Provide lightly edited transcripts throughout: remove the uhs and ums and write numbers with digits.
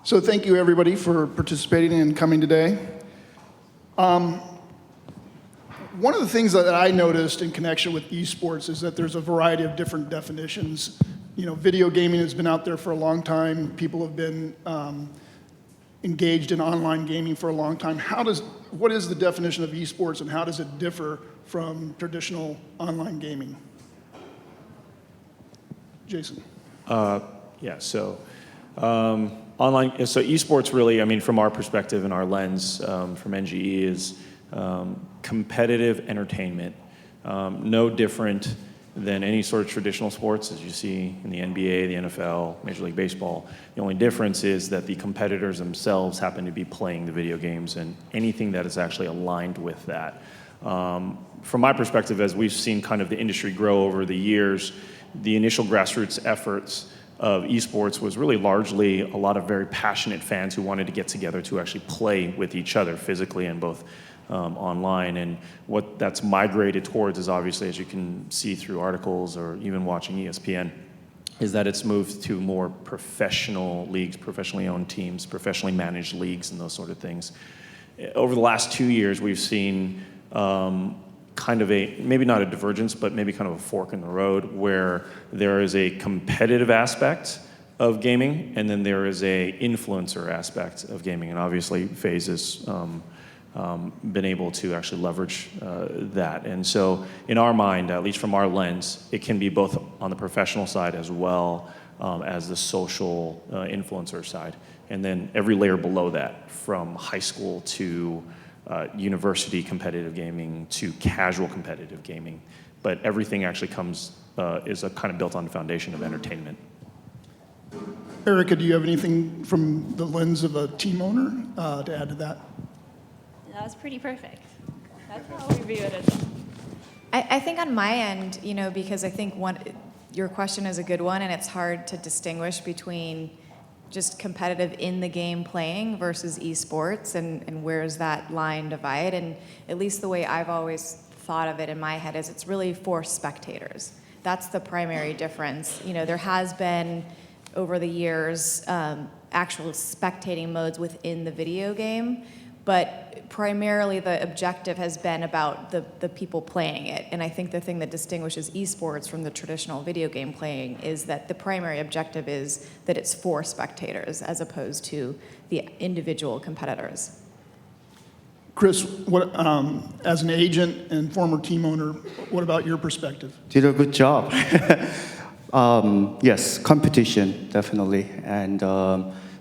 So thank you, everybody, for participating and coming today. One of the things that I noticed in connection with eSports is that there's a variety of different definitions. You know, video gaming has been out there for a long time. People have been engaged in online gaming for a long time. What is the definition of eSports, and how does it differ from traditional online gaming? Jason. So esports really, I mean, from our perspective and our lens from NGE is competitive entertainment. No different than any sort of traditional sports as you see in the NBA, the NFL, Major League Baseball. The only difference is that the competitors themselves happen to be playing the video games and anything that is actually aligned with that. From my perspective, as we've seen kind of the industry grow over the years, the initial grassroots efforts of esports was really largely a lot of very passionate fans who wanted to get together to actually play with each other physically and both online. And what that's migrated towards is obviously, as you can see through articles or even watching ESPN, is that it's moved to more professional leagues, professionally owned teams, professionally managed leagues, and those sort of things. Over the last 2 years, we've seen kind of a, maybe not a divergence, but maybe kind of a fork in the road where there is a competitive aspect of gaming, and then there is a influencer aspect of gaming. And obviously, FaZe has been able to actually leverage that. And so in our mind, at least from our lens, it can be both on the professional side as well as the social influencer side. And then every layer below that, from high school to university competitive gaming to casual competitive gaming. But everything actually is a kind of built on the foundation of entertainment. Erika, do you have anything from the lens of a team owner to add to that? That was pretty perfect. That's how we view it as well. I think on my end, you know, because I think your question is a good one, and it's hard to distinguish between just competitive in the game playing versus esports, and where's that line divide. And at least the way I've always thought of it in my head is it's really for spectators. That's the primary difference. You know, there has been over the years actual spectating modes within the video game, but primarily the objective has been about the people playing it. And I think the thing that distinguishes esports from the traditional video game playing is that the primary objective is that it's for spectators as opposed to the individual competitors. Chris, as an agent and former team owner, what about your perspective? Did a good job. Yes, competition, definitely. And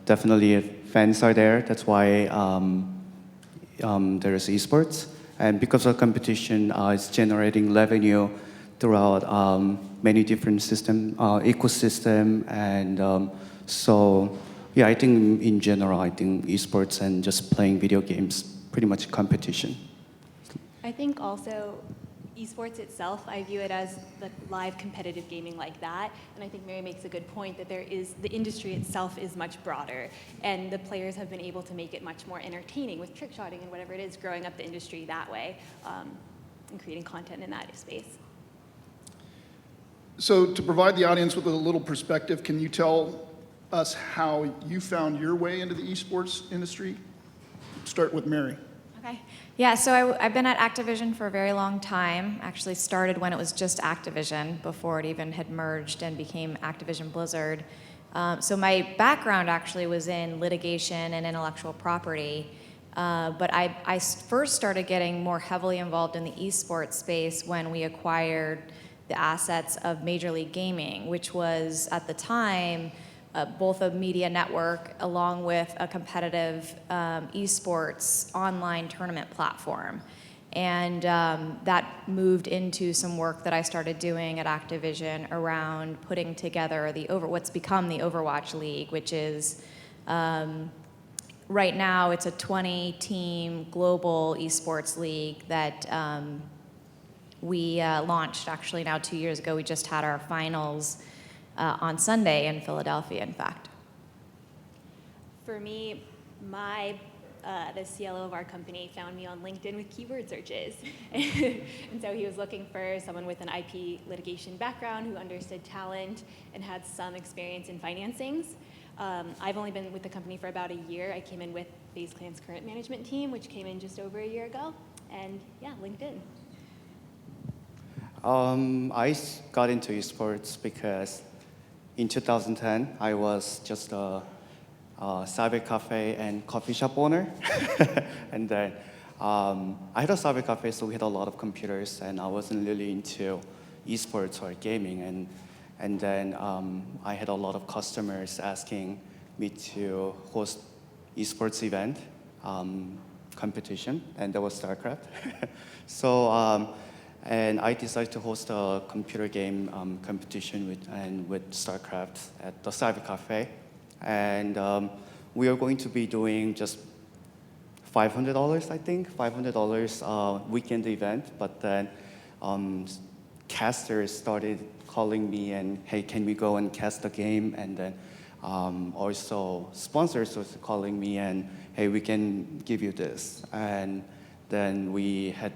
definitely fans are there. That's why there is esports, and because of competition, it's generating revenue throughout many different ecosystem, and so yeah, I think in general, I think esports and just playing video games, pretty much competition. I think also esports itself, I view it as the live competitive gaming like that, and I think Mary makes a good point that the industry itself is much broader, and the players have been able to make it much more entertaining with trick shotting and whatever it is, growing up the industry that way, and creating content in that space. So to provide the audience with a little perspective, can you tell us how you found your way into the esports industry? Start with Mary. Okay. Yeah, so I've been at Activision for a very long time. Actually started when it was just Activision, before it even had merged and became Activision Blizzard. So my background actually was in litigation and intellectual property, but I first started getting more heavily involved in the esports space when we acquired the assets of Major League Gaming, which was, at the time, both a media network along with a competitive esports online tournament platform. And that moved into some work that I started doing at Activision around putting together what's become the Overwatch League, which is, right now, it's a 20-team global esports league that we launched actually now 2 years ago. We just had our finals on Sunday in Philadelphia, in fact. For me, the CLO of our company found me on LinkedIn with keyword searches. And so he was looking for someone with an IP litigation background who understood talent and had some experience in financings. I've only been with the company for about a year. I came in with FaZe Clan's current management team, which came in just over a year ago. And yeah, LinkedIn. Got into esports because in 2010, I was just a cyber cafe and coffee shop owner. And then I had a cyber cafe, so we had a lot of computers, and I wasn't really into esports or gaming. And then I had a lot of customers asking me to host esports event competition, and that was StarCraft. So, and I decided to host a computer game competition with StarCraft at the Cyber Cafe. And we are going to be doing just $500, I think, $500 weekend event. But then casters started calling me and, hey, can we go and cast the game? And then also sponsors was calling me and, hey, we can give you this. And then we had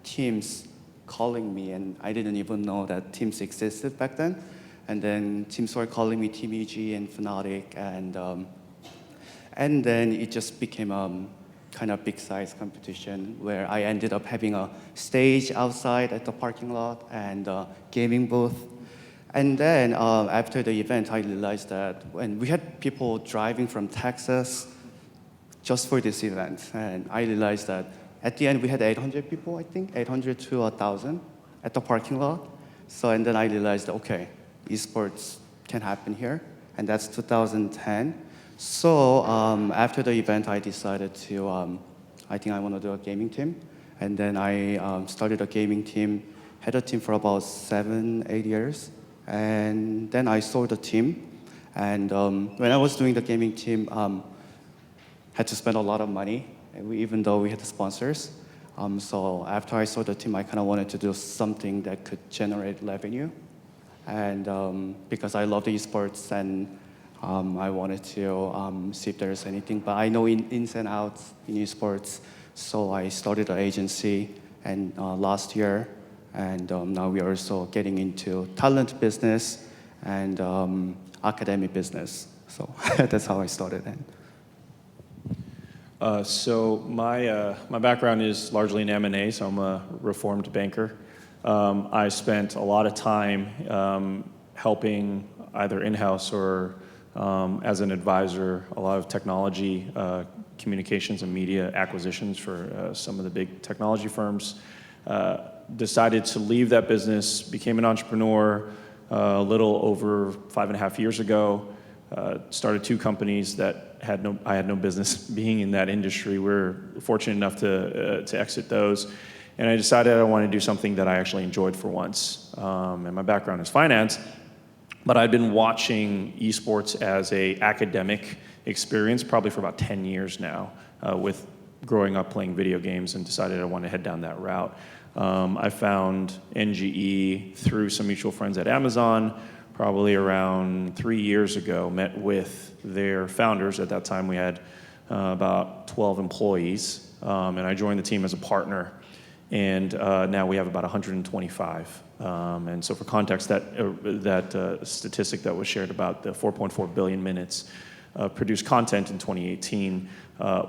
teams calling me, and I didn't even know that Teams existed back then. And then teams were calling me Team EG and Fnatic, and then it just became a kind of big size competition where I ended up having a stage outside at the parking lot and a gaming booth. And then after the event, I realized that when we had people driving from Texas just for this event, and I realized that at the end we had 800 people, I think, 800 to 1,000 at the parking lot. So, and then I realized, okay, esports can happen here, and that's 2010. So after the event, I decided to, I think I want to do a gaming team. And then I started a gaming team, had a team for about 7-8 years. And then I sold the team. And when I was doing the gaming team, had to spend a lot of money, even though we had the sponsors. So after I sold the team, I kind of wanted to do something that could generate revenue. And because I love the esports, and I wanted to see if there's anything. But I know ins and outs in esports, so I started an agency and last year. And now we are also getting into talent business and academic business. So that's how I started. So my background is largely in M&A, so I'm a reformed banker. I spent a lot of time helping either in-house or as an advisor, a lot of technology, communications and media acquisitions for some of the big technology firms. Decided to leave that business, became an entrepreneur a little over 5.5 years ago. Started 2 companies that I had no business being in that industry. We're fortunate enough to exit those. And I decided I wanted to do something that I actually enjoyed for once. And my background is finance, but I'd been watching esports as a academic experience probably for about 10 years now, with growing up playing video games, and decided I wanted to head down that route. I found NGE through some mutual friends at Amazon, probably around 3 years ago, met with their founders. At that time, we had about 12 employees, and I joined the team as a partner. And now we have about 125. And so for context, that statistic that was shared about the 4.4 billion minutes of produced content in 2018,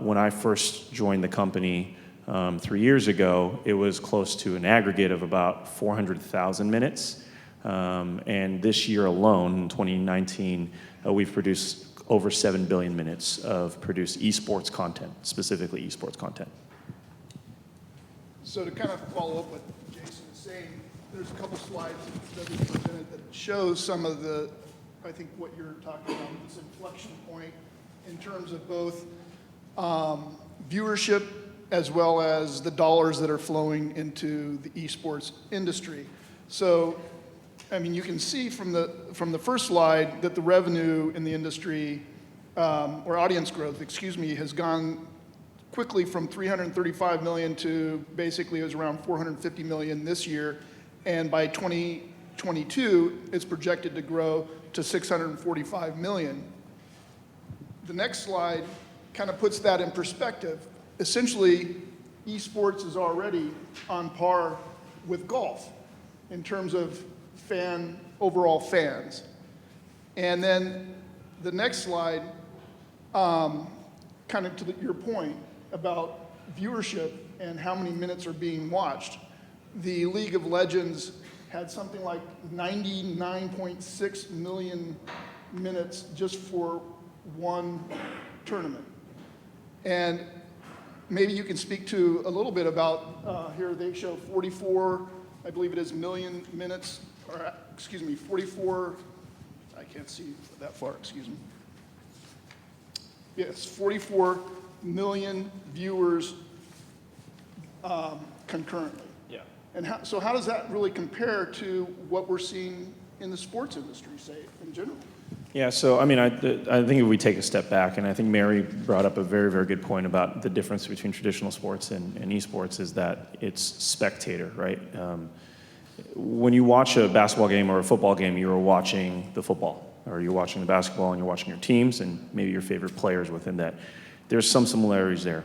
when I first joined the company 3 years ago, it was close to an aggregate of about 400,000 minutes. And this year alone, in 2019, we've produced over 7 billion minutes of produced esports content, specifically esports content. So to kind of follow up what Jason is saying, there's a couple slides that we presented that shows some of the, I think what you're talking about, this inflection point in terms of both viewership as well as the dollars that are flowing into the esports industry. So, I mean, you can see from the first slide that the revenue in the industry, or audience growth, excuse me, has gone quickly from 335 million to basically it was around 450 million this year. And by 2022, it's projected to grow to 645 million. The next slide kind of puts that in perspective. Essentially, esports is already on par with golf in terms of overall fans. And then The next slide, kind of to your point about viewership and how many minutes are being watched. The League of Legends had something like 99.6 million minutes just for one tournament. And maybe you can speak to a little bit about, here they show 44, I believe it is million minutes, or excuse me, 44, I can't see that far, excuse me. Yes, 44 million viewers concurrently. Yeah. And so how does that really compare to what we're seeing in the sports industry, say, in general? Yeah, so I mean, I think if we take a step back, and I think Mary brought up a very, very good point about the difference between traditional sports and esports is that it's spectator, right? When you watch a basketball game or a football game, you're watching the football, or you're watching the basketball and you're watching your teams and maybe your favorite players within that. There's some similarities there.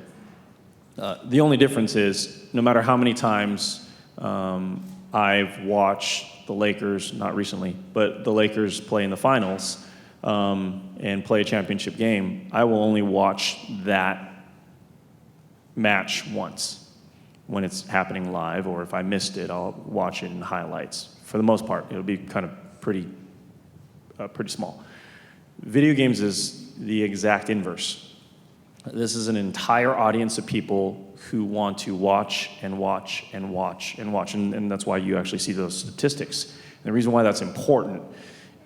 The only difference is no matter how many times I've watched the Lakers, not recently, but the Lakers play in the finals and play a championship game, I will only watch that match once when it's happening live, or if I missed it, I'll watch it in highlights. For the most part, it'll be kind of pretty small. Video games is the exact inverse. This is an entire audience of people who want to watch and watch and watch and watch, and that's why you actually see those statistics. And the reason why that's important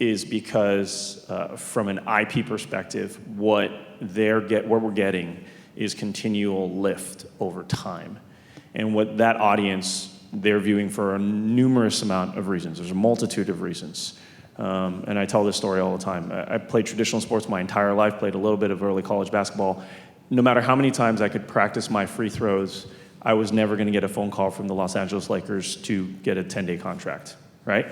is because from an IP perspective, what we're getting is continual lift over time. And what that audience, they're viewing for a numerous amount of reasons. There's a multitude of reasons. And I tell this story all the time. I played traditional sports my entire life, played a little bit of early college basketball. No matter how many times I could practice my free throws, I was never going to get a phone call from the Los Angeles Lakers to get a 10-day contract, right?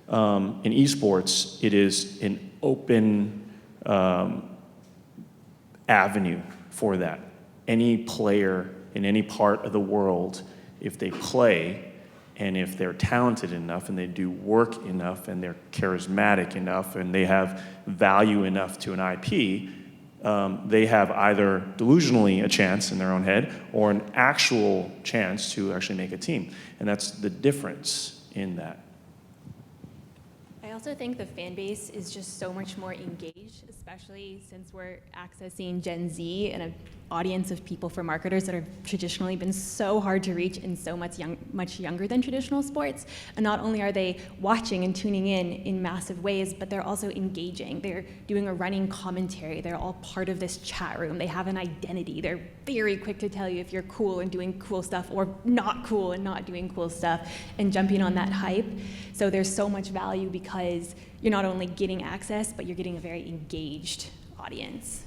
In esports, it is an open avenue for that. Any player in any part of the world, if they play and if they're talented enough and they do work enough and they're charismatic enough and they have value enough to an IP, they have either delusionally a chance in their own head or an actual chance to actually make a team. And that's the difference in that. I also think the fan base is just so much more engaged, especially since we're accessing Gen Z and an audience of people for marketers that have traditionally been so hard to reach and so much younger than traditional sports. And not only are they watching and tuning in massive ways, but they're also engaging. They're doing a running commentary. They're all part of this chat room. They have an identity. They're very quick to tell you if you're cool and doing cool stuff or not cool and not doing cool stuff and jumping on that hype. So there's so much value because you're not only getting access, but you're getting a very engaged audience.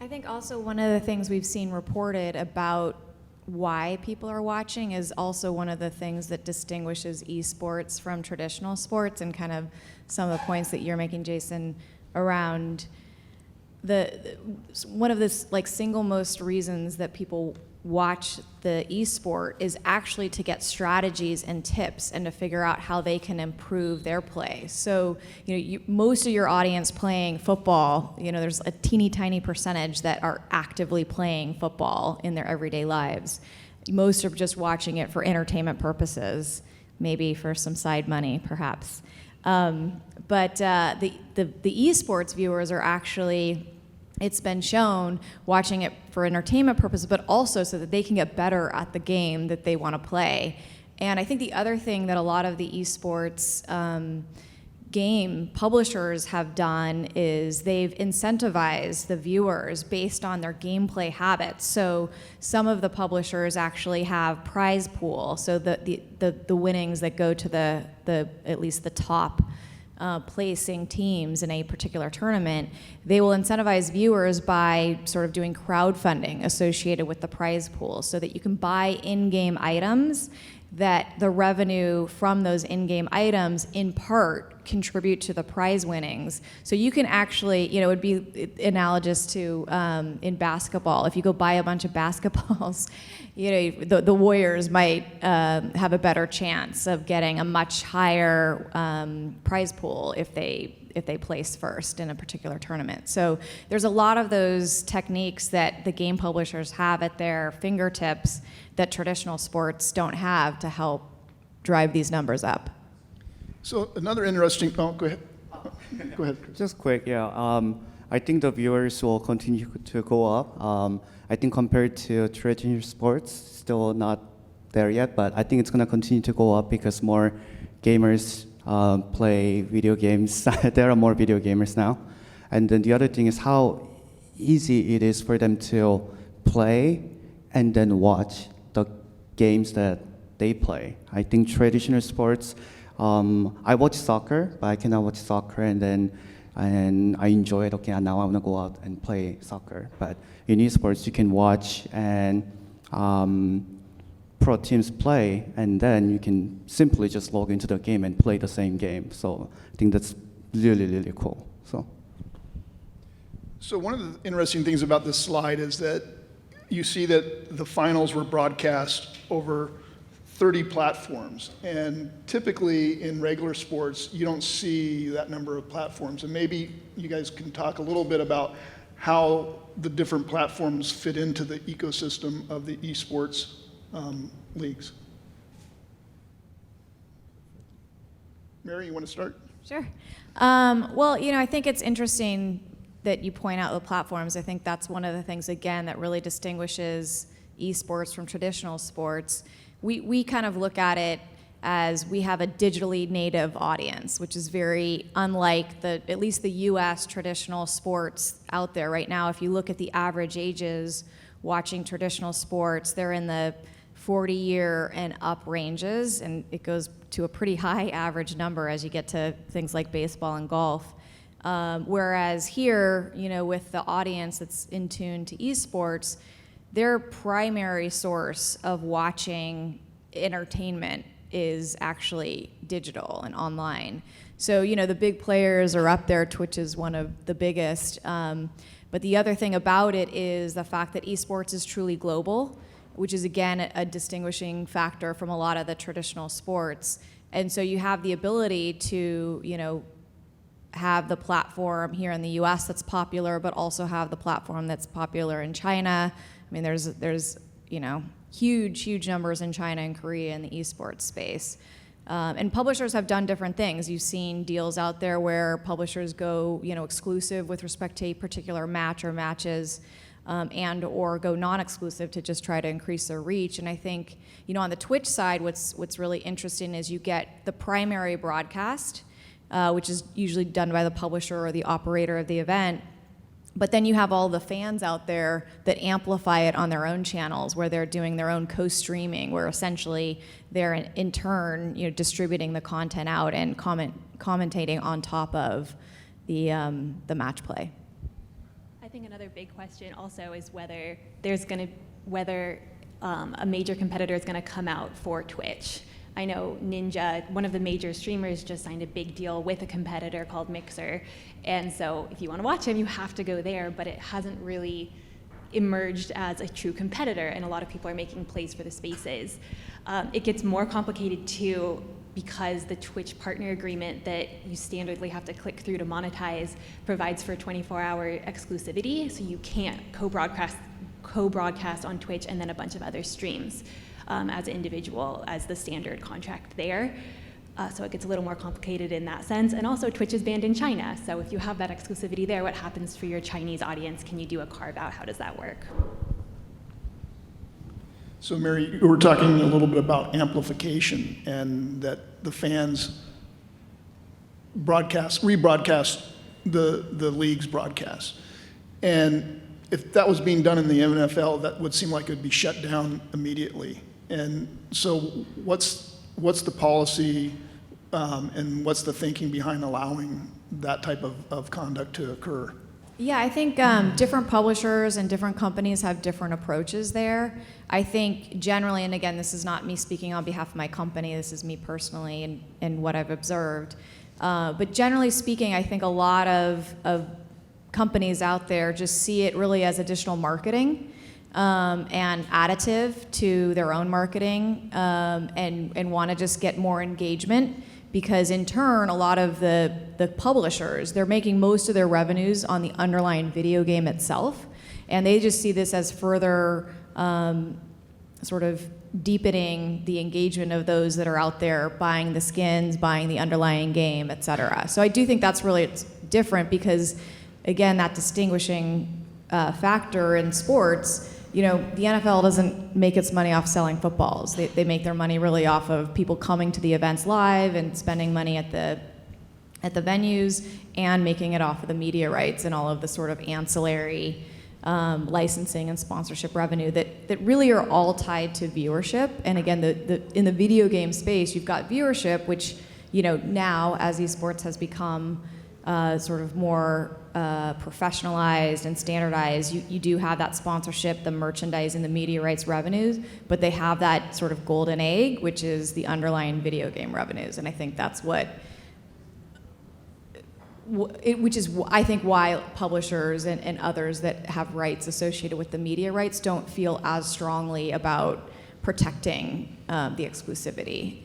I think also one of the things we've seen reported about why people are watching is also one of the things that distinguishes esports from traditional sports, and kind of some of the points that you're making, Jason, around one of the single most reasons that people watch the esport is actually to get strategies and tips and to figure out how they can improve their play. So, most of your audience playing football, there's a teeny tiny percentage that are actively playing football in their everyday lives. Most are just watching it for entertainment purposes, maybe for some side money, perhaps. But the esports viewers are actually, it's been shown, watching it for entertainment purposes, but also so that they can get better at the game that they want to play. And I think the other thing that a lot of the esports game publishers have done is they've incentivized the viewers based on their gameplay habits. So some of the publishers actually have prize pool, so the winnings that go to the at least the top placing teams in a particular tournament, they will incentivize viewers by sort of doing crowdfunding associated with the prize pool so that you can buy in-game items, that the revenue from those in-game items in part contribute to the prize winnings. So you can actually, it would be analogous to in basketball. If you go buy a bunch of basketballs, the Warriors might have a better chance of getting a much higher prize pool if they place first in a particular tournament. So there's a lot of those techniques that the game publishers have at their fingertips that traditional sports don't have to help drive these numbers up. So another interesting, go ahead. Go ahead, Chris. Just quick, I think the viewers will continue to go up. I think compared to traditional sports, still not there yet, but I think it's going to continue to go up because more gamers play video games. There are more video gamers now. And then the other thing is how easy it is for them to play and then watch the games that they play. I think traditional sports, I watch soccer, but I cannot watch soccer and I enjoy it. Okay, now I want to go out and play soccer. But in esports, you can watch and pro teams play, and then you can simply just log into the game and play the same game. So I think that's really, really cool. So one of the interesting things about this slide is that you see that the finals were broadcast over 30 platforms. And typically in regular sports, you don't see that number of platforms. And maybe you guys can talk a little bit about how the different platforms fit into the ecosystem of the esports leagues. Mary, you want to start? Sure. Well, I think it's interesting that you point out the platforms. I think that's one of the things, again, that really distinguishes esports from traditional sports. We kind of look at it as we have a digitally native audience, which is very unlike at least the US traditional sports out there right now. If you look at the average ages watching traditional sports, they're in the 40-year and up ranges, and it goes to a pretty high average number as you get to things like baseball and golf. Whereas here, with the audience that's in tune to esports, their primary source of watching entertainment is actually digital and online. So, the big players are up there. Twitch is one of the biggest. But the other thing about it is the fact that esports is truly global, which is, again, a distinguishing factor from a lot of the traditional sports. And so you have the ability to, have the platform here in the US that's popular, but also have the platform that's popular in China. I mean, there's huge numbers in China and Korea in the esports space. And publishers have done different things. You've seen deals out there where publishers go, exclusive with respect to a particular match or matches, and or go non-exclusive to just try to increase their reach. And I think, on the Twitch side, what's really interesting is you get the primary broadcast, which is usually done by the publisher or the operator of the event. But then you have all the fans out there that amplify it on their own channels, where they're doing their own co-streaming, where essentially they're in turn, distributing the content out and commentating on top of the match play. I think another big question also is whether a major competitor is going to come out for Twitch. I know Ninja, one of the major streamers, just signed a big deal with a competitor called Mixer. And so if you want to watch him, you have to go there, but it hasn't really emerged as a true competitor, and a lot of people are making plays for the spaces. It gets more complicated too because the Twitch partner agreement that you standardly have to click through to monetize provides for 24-hour exclusivity, so you can't co-broadcast on Twitch and then a bunch of other streams. As an individual, as the standard contract there. So it gets a little more complicated in that sense. And also Twitch is banned in China. So if you have that exclusivity there, what happens for your Chinese audience? Can you do a carve out? How does that work? So Mary, you were talking a little bit about amplification and that the fans rebroadcast the league's broadcast. And if that was being done in the NFL, that would seem like it would be shut down immediately. And so what's the policy and what's the thinking behind allowing that type of conduct to occur? Yeah, I think different publishers and different companies have different approaches there. I think generally, and again, this is not me speaking on behalf of my company, this is me personally and what I've observed. But generally speaking, I think a lot of companies out there just see it really as additional marketing and additive to their own marketing, and want to just get more engagement, because in turn, a lot of the publishers, they're making most of their revenues on the underlying video game itself, and they just see this as further sort of deepening the engagement of those that are out there buying the skins, buying the underlying game, et cetera. So I do think that's really different, because again, that distinguishing factor in sports, the NFL doesn't make its money off selling footballs. They make their money really off of people coming to the events live and spending money at the venues, and making it off of the media rights and all of the sort of ancillary licensing and sponsorship revenue that really are all tied to viewership. And again, in the video game space, you've got viewership, which now as esports has become sort of more professionalized and standardized, you do have that sponsorship, the merchandising, the media rights revenues, but they have that sort of golden egg, which is the underlying video game revenues. And I think that's which is I think why publishers and others that have rights associated with the media rights don't feel as strongly about protecting the exclusivity.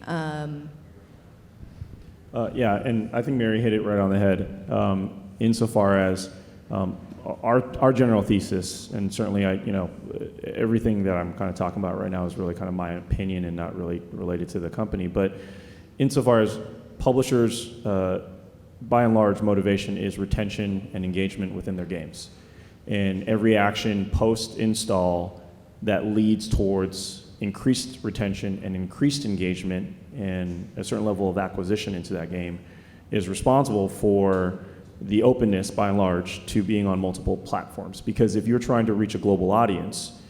Yeah, and I think Mary hit it right on the head. Insofar as our general thesis, and certainly everything that I'm kind of talking about right now is really kind of my opinion and not really related to the company. But insofar as publishers, by and large, motivation is retention and engagement within their games, and every action post-install that leads towards increased retention and increased engagement and a certain level of acquisition into that game is responsible for the openness, by and large, to being on multiple platforms. Because if you're trying to reach a global audience,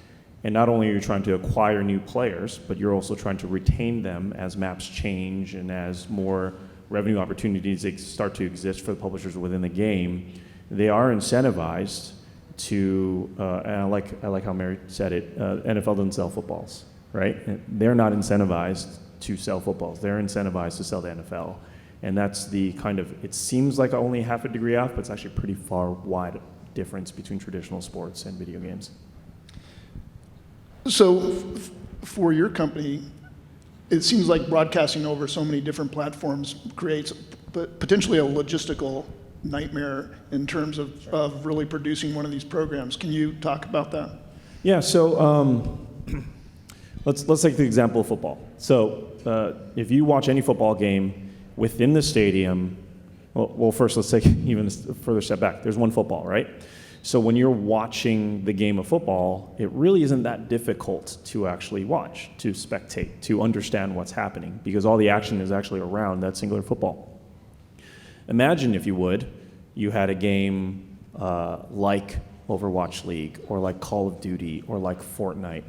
and not only are you trying to acquire new players, but you're also trying to retain them as maps change and as more revenue opportunities start to exist for the publishers within the game, they are incentivized to, and I like how Mary said it, NFL doesn't sell footballs, right? They're not incentivized to sell footballs. They're incentivized to sell the NFL. And that's the kind of, it seems like only half a degree off, but it's actually a pretty far wide difference between traditional sports and video games. So for your company, it seems like broadcasting over so many different platforms creates potentially a logistical nightmare in terms of really producing one of these programs. Can you talk about that? Yeah, so let's take the example of football. So if you watch any football game within the stadium, well, first let's take even a further step back. There's one football, right? So when you're watching the game of football, it really isn't that difficult to actually watch, to spectate, to understand what's happening, because all the action is actually around that singular football. Imagine, if you would, you had a game like Overwatch League, or like Call of Duty, or like Fortnite,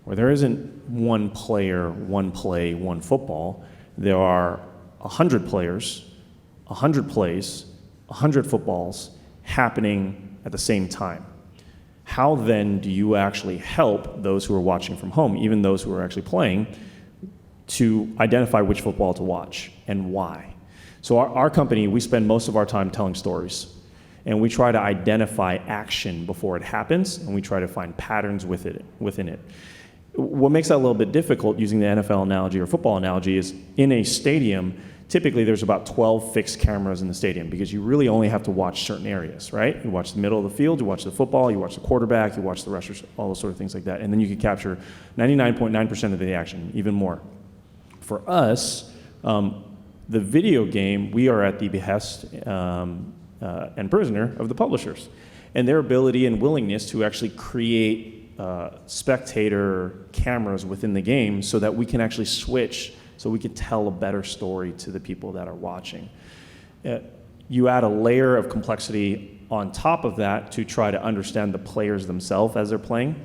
where there isn't one player, one play, one football. There are 100 players, 100 plays, 100 footballs happening at the same time. How then do you actually help those who are watching from home, even those who are actually playing, to identify which football to watch and why? So our company, we spend most of our time telling stories, and we try to identify action before it happens, and we try to find patterns within it. What makes that a little bit difficult, using the NFL analogy or football analogy, is in a stadium, typically there's about 12 fixed cameras in the stadium, because you really only have to watch certain areas, right? You watch the middle of the field, you watch the football, you watch the quarterback, you watch the rushers, all those sort of things like that. And then you can capture 99.9% of the action, even more. For us, the video game, we are at the behest and prisoner of the publishers, and their ability and willingness to actually create spectator cameras within the game so that we can actually switch, so we can tell a better story to the people that are watching. You add a layer of complexity on top of that to try to understand the players themselves as they're playing,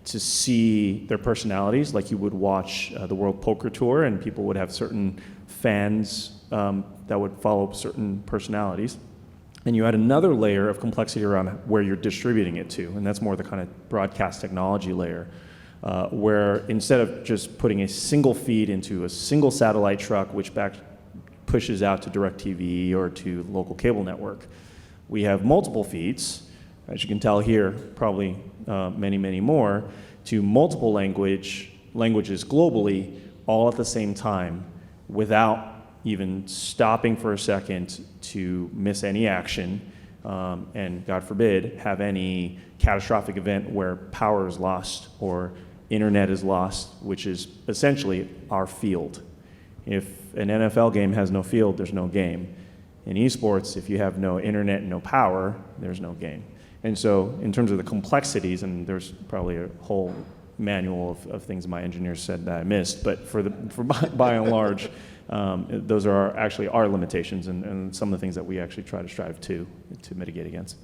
to see their personalities, like you would watch the World Poker Tour, and people would have certain fans that would follow certain personalities. And you add another layer of complexity around where you're distributing it to, and that's more the kind of broadcast technology layer, where instead of just putting a single feed into a single satellite truck, which pushes out to DirecTV or to local cable network. We have multiple feeds, as you can tell here, probably many, many more, to multiple languages globally, all at the same time, without even stopping for a second to miss any action, and God forbid, have any catastrophic event where power is lost or internet is lost, which is essentially our field. If an NFL game has no field, there's no game. In esports, if you have no internet and no power, there's no game. And so in terms of the complexities, and there's probably a whole manual of things my engineers said that I missed, but for by and large, those are actually our limitations and some of the things that we actually try to strive to mitigate against.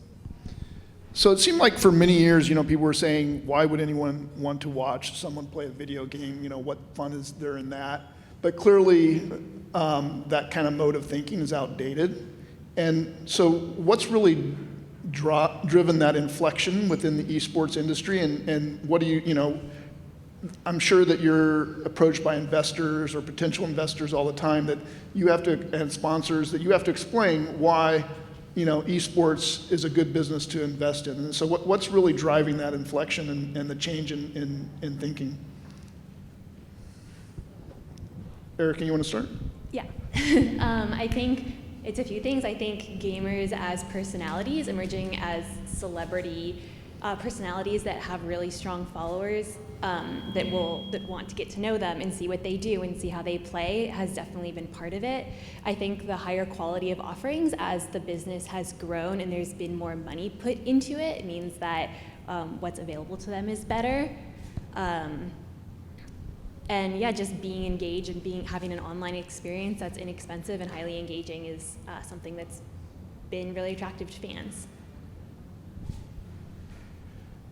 So it seemed like for many years, people were saying, why would anyone want to watch someone play a video game? What fun is there in that? But clearly, that kind of mode of thinking is outdated. And so what's really driven that inflection within the esports industry? And what do you, I'm sure that you're approached by investors or potential investors all the time that you have to, and sponsors, that you have to explain why esports is a good business to invest in. And so what's really driving that inflection and the change in thinking? Erika, you want to start? Yeah. I think it's a few things. I think gamers as personalities, emerging as celebrity personalities that have really strong followers that want to get to know them and see what they do and see how they play has definitely been part of it. I think the higher quality of offerings as the business has grown and there's been more money put into it means that what's available to them is better. And yeah, just being engaged and having an online experience that's inexpensive and highly engaging is something that's been really attractive to fans.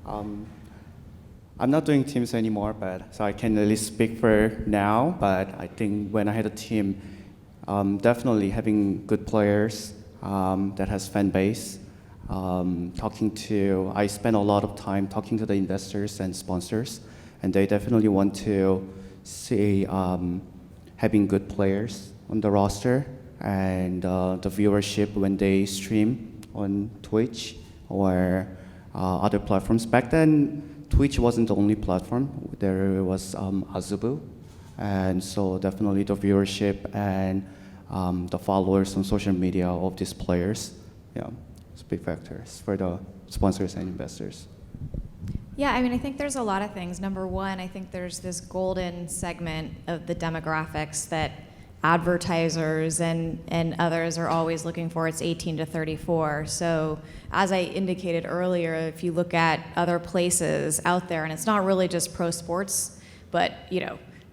I'm not doing teams anymore, so I can at least speak for now. But I think when I had a team, definitely having good players that has fan base. I spend a lot of time talking to the investors and sponsors, and they definitely want to see having good players on the roster and the viewership when they stream on Twitch or other platforms. Back then, Twitch wasn't the only platform. There was AZYT, and so definitely the viewership and the followers on social media of these players, it's big factors for the sponsors and investors. Yeah, I think there's a lot of things. Number one, I think there's this golden segment of the demographics that advertisers and others are always looking for. It's 18 to 34. So as I indicated earlier, if you look at other places out there, and it's not really just pro sports, but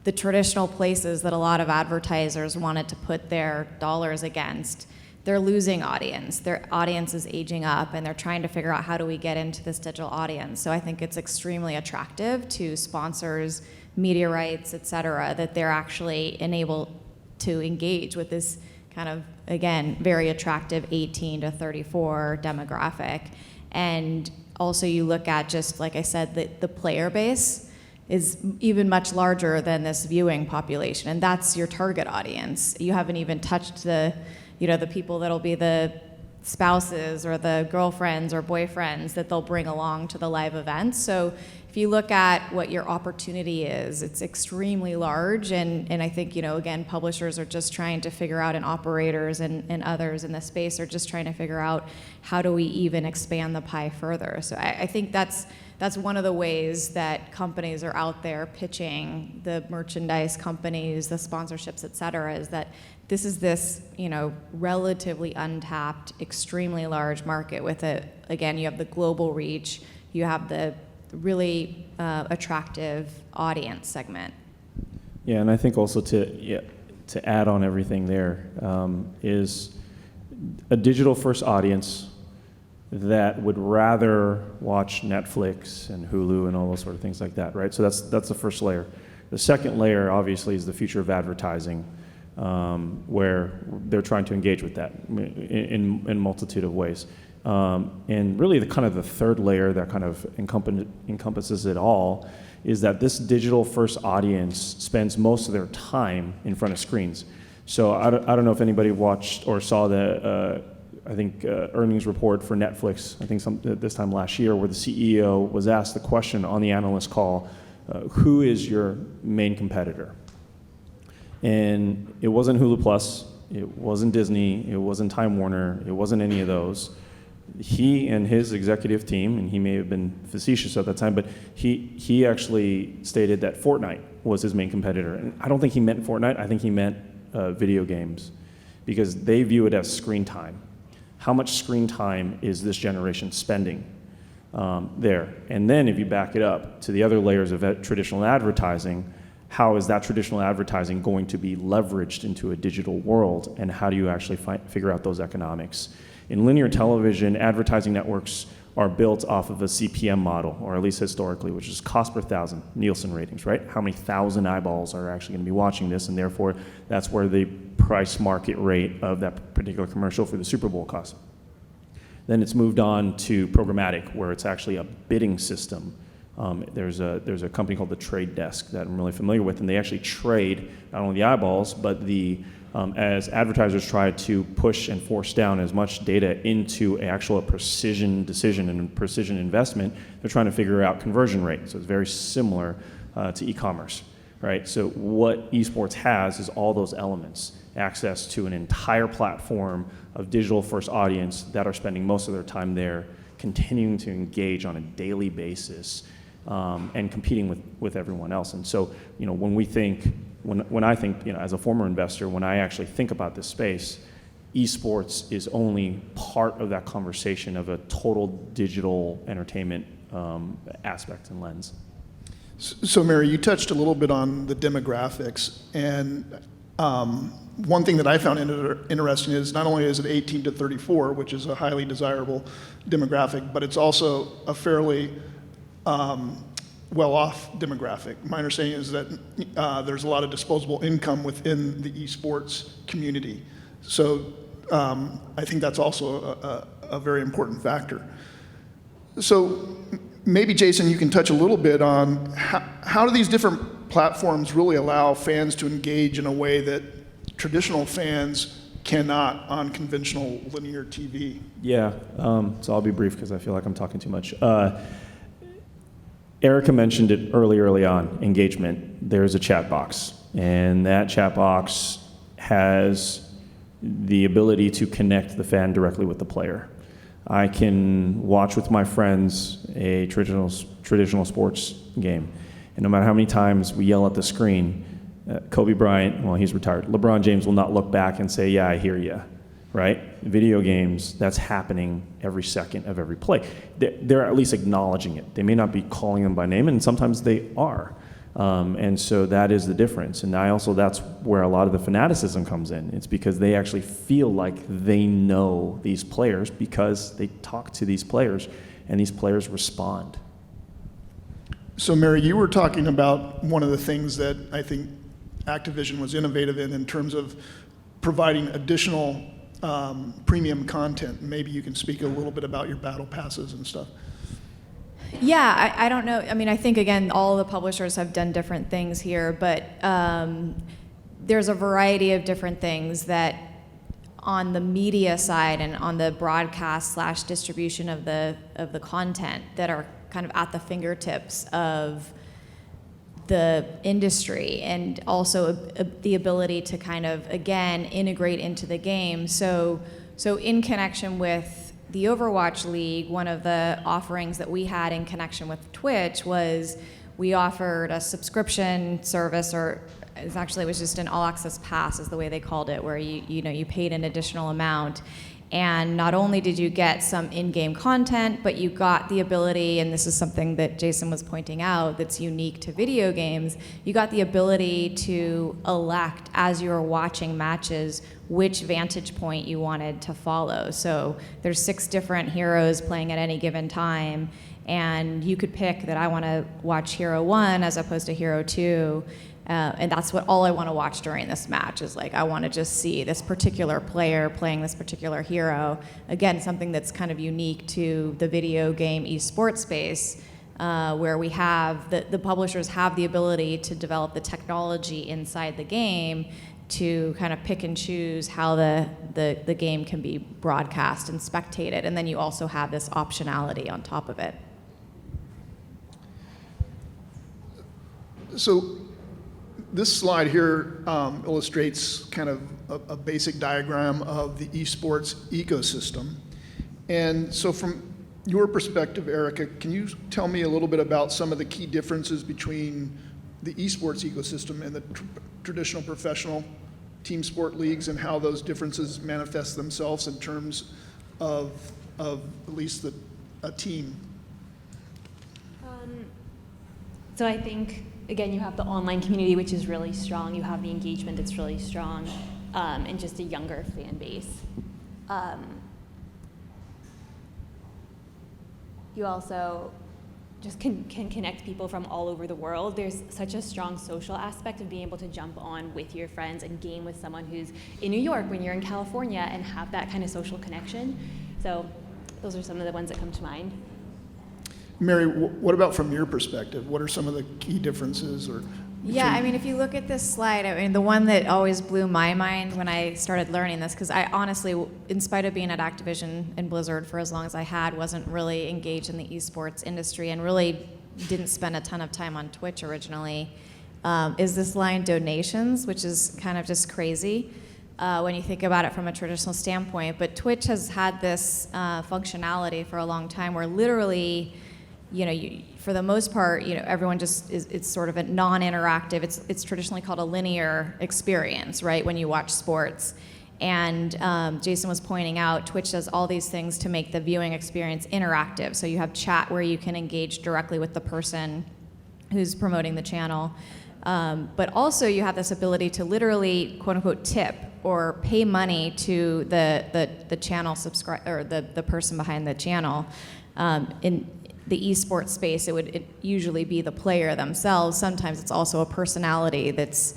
the traditional places that a lot of advertisers wanted to put their dollars against, they're losing audience. Their audience is aging up, and they're trying to figure out how do we get into this digital audience. So I think it's extremely attractive to sponsors, media rights, et cetera, that they're actually enabled to engage with this kind of, again, very attractive 18 to 34 demographic. And also you look at, just like I said, the player base is even much larger than this viewing population, and that's your target audience. You haven't even touched the people that'll be the spouses or the girlfriends or boyfriends that they'll bring along to the live events. So if you look at what your opportunity is, it's extremely large, and I think, again, publishers are just trying to figure out, and operators and others in the space are just trying to figure out how do we even expand the pie further. So I think that's one of the ways that companies are out there pitching, the merchandise companies, the sponsorships, et cetera, is that this is this, relatively untapped, extremely large market with again, you have the global reach, you have the really attractive audience segment. Yeah, and I think also to add on everything there is a digital-first audience that would rather watch Netflix and Hulu and all those sort of things like that, right? So that's the first layer. The second layer, obviously, is the future of advertising, where they're trying to engage with that in multitude of ways. And really the third layer that kind of encompasses it all is that this digital first audience spends most of their time in front of screens. So I don't know if anybody watched or saw the, earnings report for Netflix, I think this time last year, where the CEO was asked the question on the analyst call, who is your main competitor? And it wasn't Hulu Plus, it wasn't Disney, it wasn't Time Warner, it wasn't any of those. He and his executive team, and he may have been facetious at that time, but he actually stated that Fortnite was his main competitor. And I don't think he meant Fortnite, I think he meant video games, because they view it as screen time. How much screen time is this generation spending there? And then if you back it up to the other layers of traditional advertising, how is that traditional advertising going to be leveraged into a digital world, and how do you actually figure out those economics? In linear television, advertising networks are built off of a CPM model, or at least historically, which is cost per thousand, Nielsen ratings, right? How many thousand eyeballs are actually going to be watching this, and therefore that's where the price market rate of that particular commercial for the Super Bowl costs. Then it's moved on to programmatic, where it's actually a bidding system. There's a company called the Trade Desk that I'm really familiar with, and they actually trade not only the eyeballs, but as advertisers try to push and force down as much data into an actual precision decision and precision investment, they're trying to figure out conversion rate. So it's very similar to e-commerce, right? So what esports has is all those elements, access to an entire platform of digital-first audience that are spending most of their time there, continuing to engage on a daily basis, and competing with everyone else. And so, when I think, as a former investor, when I actually think about this space, esports is only part of that conversation of a total digital entertainment aspect and lens. So Mary, you touched a little bit on the demographics, and one thing that I found interesting is not only is it 18 to 34, which is a highly desirable demographic, but it's also a fairly well-off demographic. My understanding is that there's a lot of disposable income within the esports community. So I think that's also a very important factor. So maybe, Jason, you can touch a little bit on how do these different platforms really allow fans to engage in a way that traditional fans cannot on conventional linear TV? Yeah, so I'll be brief because I feel like I'm talking too much. Erika mentioned it early on, engagement. There's a chat box, and that chat box has the ability to connect the fan directly with the player. I can watch with my friends a traditional sports game, and no matter how many times we yell at the screen, Kobe Bryant, well, he's retired. LeBron James will not look back and say, yeah, I hear you, right? Video games, that's happening every second of every play. They're at least acknowledging it. They may not be calling them by name, and sometimes they are. And so that is the difference. And that's where a lot of the fanaticism comes in. It's because they actually feel like they know these players because they talk to these players, and these players respond. So Mary, you were talking about one of the things that I think Activision was innovative in terms of providing additional premium content. Maybe you can speak a little bit about your battle passes and stuff. Yeah, I don't know. I mean, I think, again, all the publishers have done different things here, but there's a variety of different things that on the media side and on the broadcast / distribution of the content that are kind of at the fingertips of the industry, and also the ability to kind of, again, integrate into the game. So in connection with the Overwatch League, one of the offerings that we had in connection with Twitch was we offered a subscription service, or it was just an all-access pass is the way they called it, where you paid an additional amount. And not only did you get some in-game content, but you got the ability, and this is something that Jason was pointing out that's unique to video games, you got the ability to elect, as you were watching matches, which vantage point you wanted to follow. So there's 6 different heroes playing at any given time, and you could pick that I want to watch Hero 1 as opposed to Hero 2. And that's all I want to watch during this match is I want to just see this particular player playing this particular hero. Again, something that's kind of unique to the video game esports space, where we have the publishers have the ability to develop the technology inside the game to kind of pick and choose how the game can be broadcast and spectated, and then you also have this optionality on top of it. So this slide here illustrates kind of a basic diagram of the esports ecosystem. And so from your perspective, Erika, can you tell me a little bit about some of the key differences between the esports ecosystem and the traditional professional team sport leagues, and how those differences manifest themselves in terms of at least a team? So I think, again, you have the online community, which is really strong. You have the engagement that's really strong, and just a younger fan base. You also just can connect people from all over the world. There's such a strong social aspect of being able to jump on with your friends and game with someone who's in New York when you're in California, and have that kind of social connection. So those are some of the ones that come to mind. Mary, what about from your perspective? What are some of the key differences? Yeah, I mean, if you look at this slide, I mean, the one that always blew my mind when I started learning this, because I honestly, in spite of being at Activision and Blizzard for as long as I had, wasn't really engaged in the esports industry and really didn't spend a ton of time on Twitch originally, is this line donations, which is kind of just crazy when you think about it from a traditional standpoint. But Twitch has had this functionality for a long time where literally, you know, for the most part, you know, everyone just it's sort of a non-interactive. It's traditionally called a linear experience, right? When you watch sports, and Jason was pointing out, Twitch does all these things to make the viewing experience interactive. So you have chat where you can engage directly with the person who's promoting the channel, but also you have this ability to literally, quote unquote, tip or pay money to the channel or the person behind the channel. In the esports space, it would usually be the player themselves. Sometimes it's also a personality that's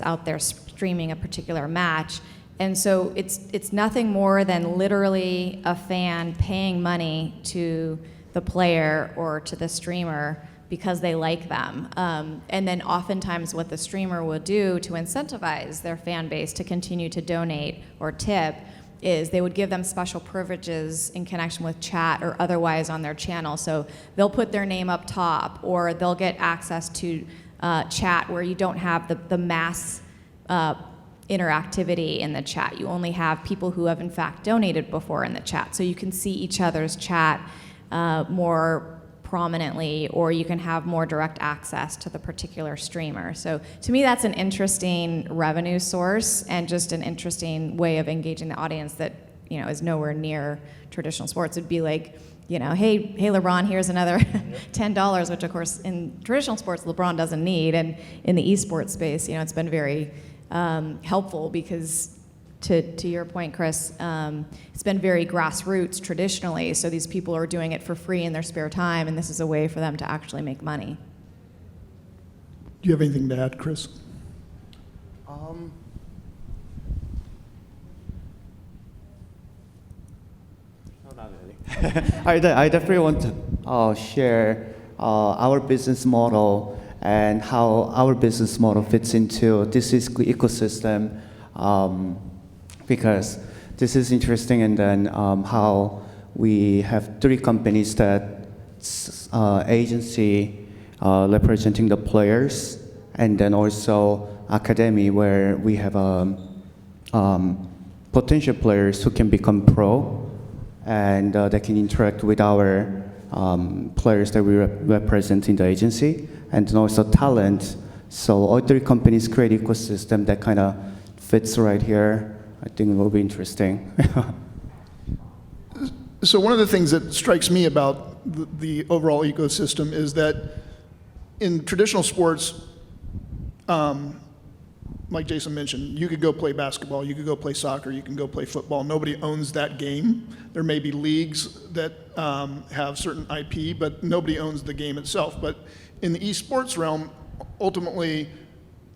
out there streaming a particular match. And so it's nothing more than literally a fan paying money to the player or to the streamer because they like them. And then oftentimes what the streamer will do to incentivize their fan base to continue to donate or tip is they would give them special privileges in connection with chat or otherwise on their channel. So they'll put their name up top, or they'll get access to chat where you don't have the mass interactivity in the chat. You only have people who have in fact donated before in the chat. So you can see each other's chat more prominently, or you can have more direct access to the particular streamer. So to me, that's an interesting revenue source and just an interesting way of engaging the audience that, you know, is nowhere near traditional sports. It'd be like, you know, hey LeBron, here's another $10, which of course in traditional sports LeBron doesn't need, and in the esports space, you know, it's been very helpful because to your point, Chris, it's been very grassroots traditionally, so these people are doing it for free in their spare time, and this is a way for them to actually make money. Do you have anything to add, Chris? No, not really. I definitely want to share our business model and how our business model fits into this ecosystem. Because this is interesting, and then how we have 3 companies that agency representing the players, and then also academy where we have potential players who can become pro, and they can interact with our players that we represent in the agency, and then also talent. So all 3 companies create ecosystem that kind of fits right here. I think it will be interesting. So one of the things that strikes me about the overall ecosystem is that in traditional sports, like Jason mentioned, you could go play basketball, you could go play soccer, you can go play football. Nobody owns that game. There may be leagues that have certain IP, but nobody owns the game itself. But in the esports realm, ultimately,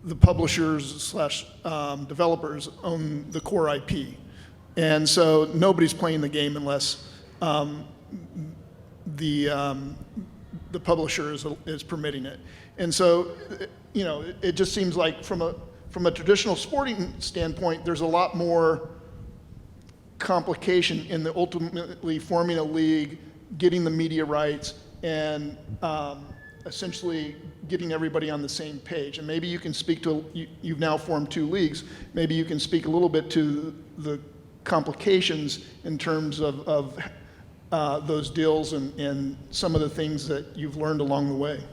the publishers / developers own the core IP. And so nobody's playing the game unless the publisher is permitting it. And so, you know, it just seems like from from a traditional sporting standpoint, there's a lot more complication in the ultimately forming a league, getting the media rights, and essentially getting everybody on the same page. And maybe you can speak to, you've now formed 2 leagues, maybe you can speak a little bit to the complications in terms of those deals and some of the things that you've learned along the way.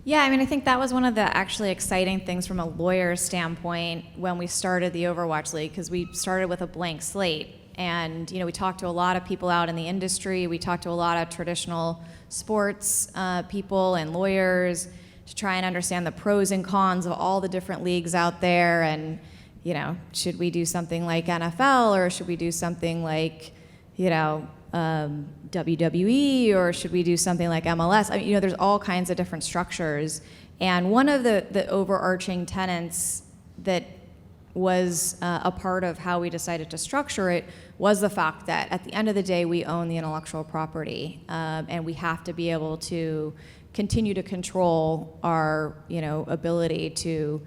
Yeah, I mean, I think that was one of the actually exciting things from a lawyer's standpoint when we started the Overwatch League, because we started with a blank slate. And, we talked to a lot of people out in the industry. We talked to a lot of traditional sports people and lawyers to try and understand the pros and cons of all the different leagues out there. And, should we do something like NFL, or should we do something like, WWE, or should we do something like MLS? I mean, there's all kinds of different structures. And one of the overarching tenets that was a part of how we decided to structure it was the fact that at the end of the day, we own the intellectual property, and we have to be able to continue to control our, ability to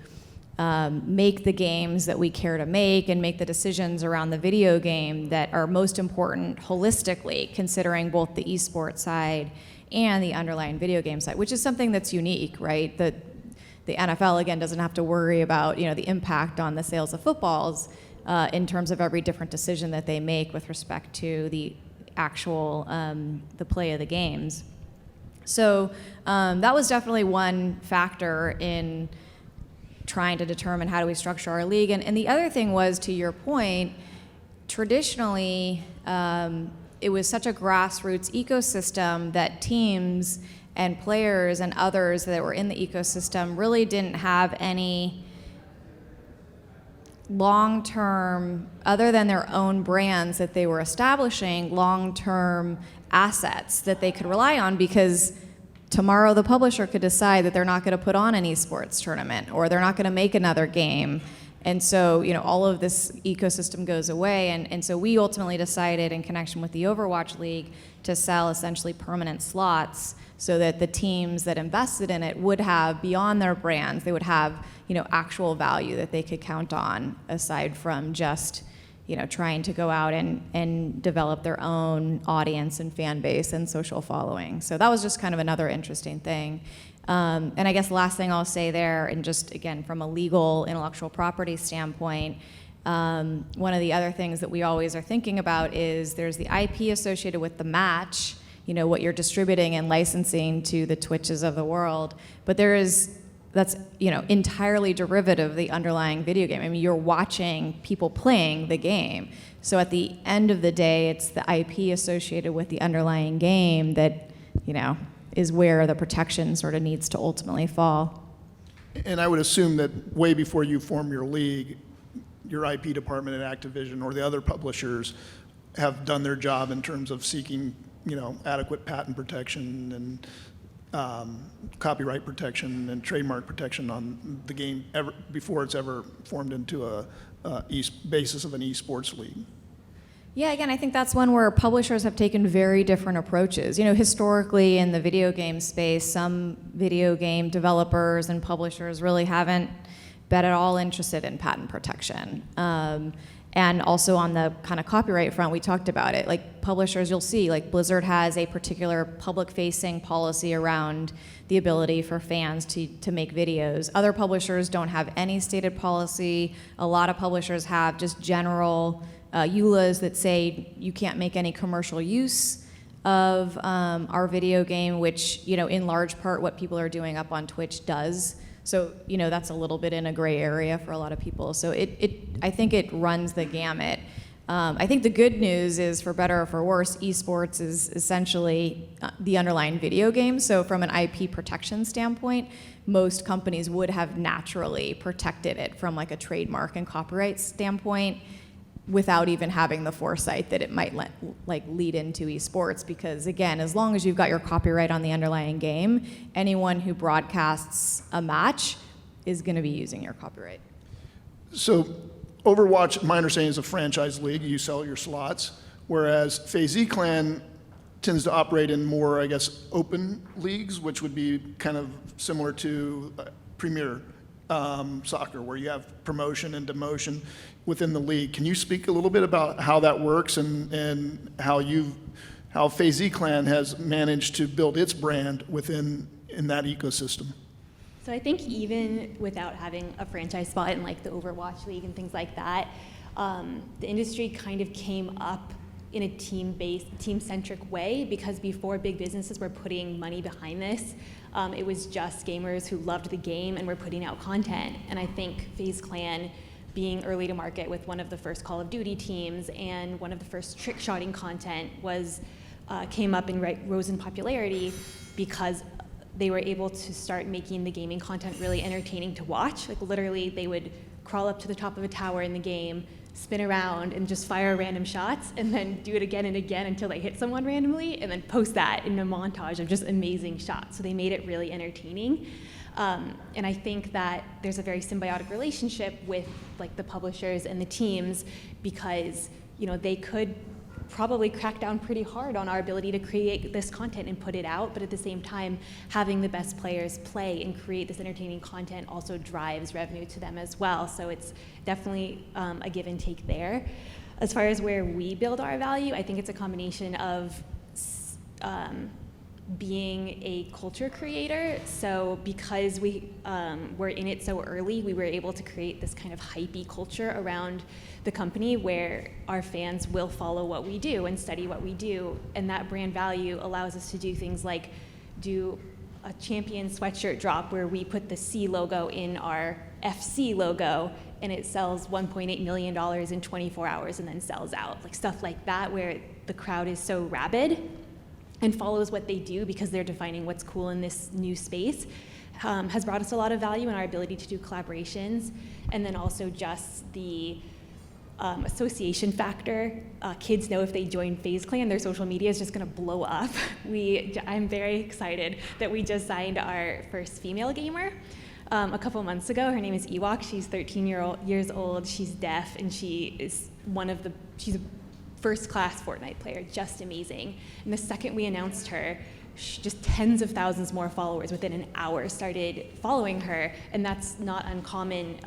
make the games that we care to make and make the decisions around the video game that are most important holistically, considering both the eSports side and the underlying video game side, which is something that's unique, right? The NFL, again, doesn't have to worry about, the impact on the sales of footballs in terms of every different decision that they make with respect to the actual, the play of the games. So that was definitely one factor in trying to determine how do we structure our league. And the other thing was, to your point, traditionally, it was such a grassroots ecosystem that teams and players and others that were in the ecosystem really didn't have any long-term, other than their own brands that they were establishing, long-term assets that they could rely on, because tomorrow the publisher could decide that they're not going to put on an esports tournament, or they're not going to make another game. And so, all of this ecosystem goes away. And so we ultimately decided, in connection with the Overwatch League, to sell essentially permanent slots so that the teams that invested in it would have, beyond their brands, they would have, actual value that they could count on, aside from just, trying to go out and develop their own audience and fan base and social following. So that was just kind of another interesting thing. And I guess the last thing I'll say there, and just again from a legal intellectual property standpoint, one of the other things that we always are thinking about is there's the IP associated with the match, what you're distributing and licensing to the Twitches of the world, but that's entirely derivative of the underlying video game. I mean, you're watching people playing the game. So at the end of the day, it's the IP associated with the underlying game that, is where the protection sort of needs to ultimately fall. And I would assume that way before you form your league, your IP department at Activision or the other publishers have done their job in terms of seeking, adequate patent protection and copyright protection and trademark protection on the game before it's ever formed into a basis of an esports league. Yeah, again, I think that's one where publishers have taken very different approaches. Historically in the video game space, some video game developers and publishers really haven't been at all interested in patent protection. And also on the kind of copyright front, we talked about it. Like publishers, you'll see, like Blizzard has a particular public-facing policy around the ability for fans to make videos. Other publishers don't have any stated policy. A lot of publishers have just general EULAs that say you can't make any commercial use of our video game, which, in large part what people are doing up on Twitch does. So, that's a little bit in a gray area for a lot of people. So I think it runs the gamut. I think the good news is, for better or for worse, esports is essentially the underlying video game. So from an IP protection standpoint, most companies would have naturally protected it from like a trademark and copyright standpoint without even having the foresight that it might lead into esports, because again, as long as you've got your copyright on the underlying game, anyone who broadcasts a match is going to be using your copyright. So Overwatch, my understanding, is a franchise league. You sell your slots, whereas FaZe Clan tends to operate in more, I guess, open leagues, which would be kind of similar to Premier soccer, where you have promotion and demotion within the league. Can you speak a little bit about how that works and how FaZe Clan has managed to build its brand in that ecosystem? So I think even without having a franchise spot in like the Overwatch League and things like that, the industry kind of came up in a team-based, team-centric way, because before big businesses were putting money behind this, it was just gamers who loved the game and were putting out content. And I think FaZe Clan, being early to market with one of the first Call of Duty teams and one of the first trick-shotting content, came up and rose in popularity because they were able to start making the gaming content really entertaining to watch. Like literally, they would crawl up to the top of a tower in the game, spin around and just fire random shots, and then do it again and again until they hit someone randomly, and then post that in a montage of just amazing shots. So they made it really entertaining. And I think that there's a very symbiotic relationship with like the publishers and the teams, because they could probably crack down pretty hard on our ability to create this content and put it out, but at the same time, having the best players play and create this entertaining content also drives revenue to them as well. So it's definitely a give and take there. As far as where we build our value, I think it's a combination of being a culture creator. So because we were in it so early, we were able to create this kind of hypey culture around the company where our fans will follow what we do and study what we do. And that brand value allows us to do things like do a champion sweatshirt drop where we put the C logo in our FC logo, and it sells $1.8 million in 24 hours and then sells out. Like stuff like that, where the crowd is so rabid and follows what they do because they're defining what's cool in this new space, has brought us a lot of value in our ability to do collaborations. And then also just the association factor. Kids know if they join FaZe Clan, their social media is just gonna blow up. I'm very excited that we just signed our first female gamer a couple months ago. Her name is Ewok. She's 13 years old. She's deaf, and she's a first-class Fortnite player, just amazing. And the second we announced her, just tens of thousands more followers within an hour started following her, and that's not uncommon.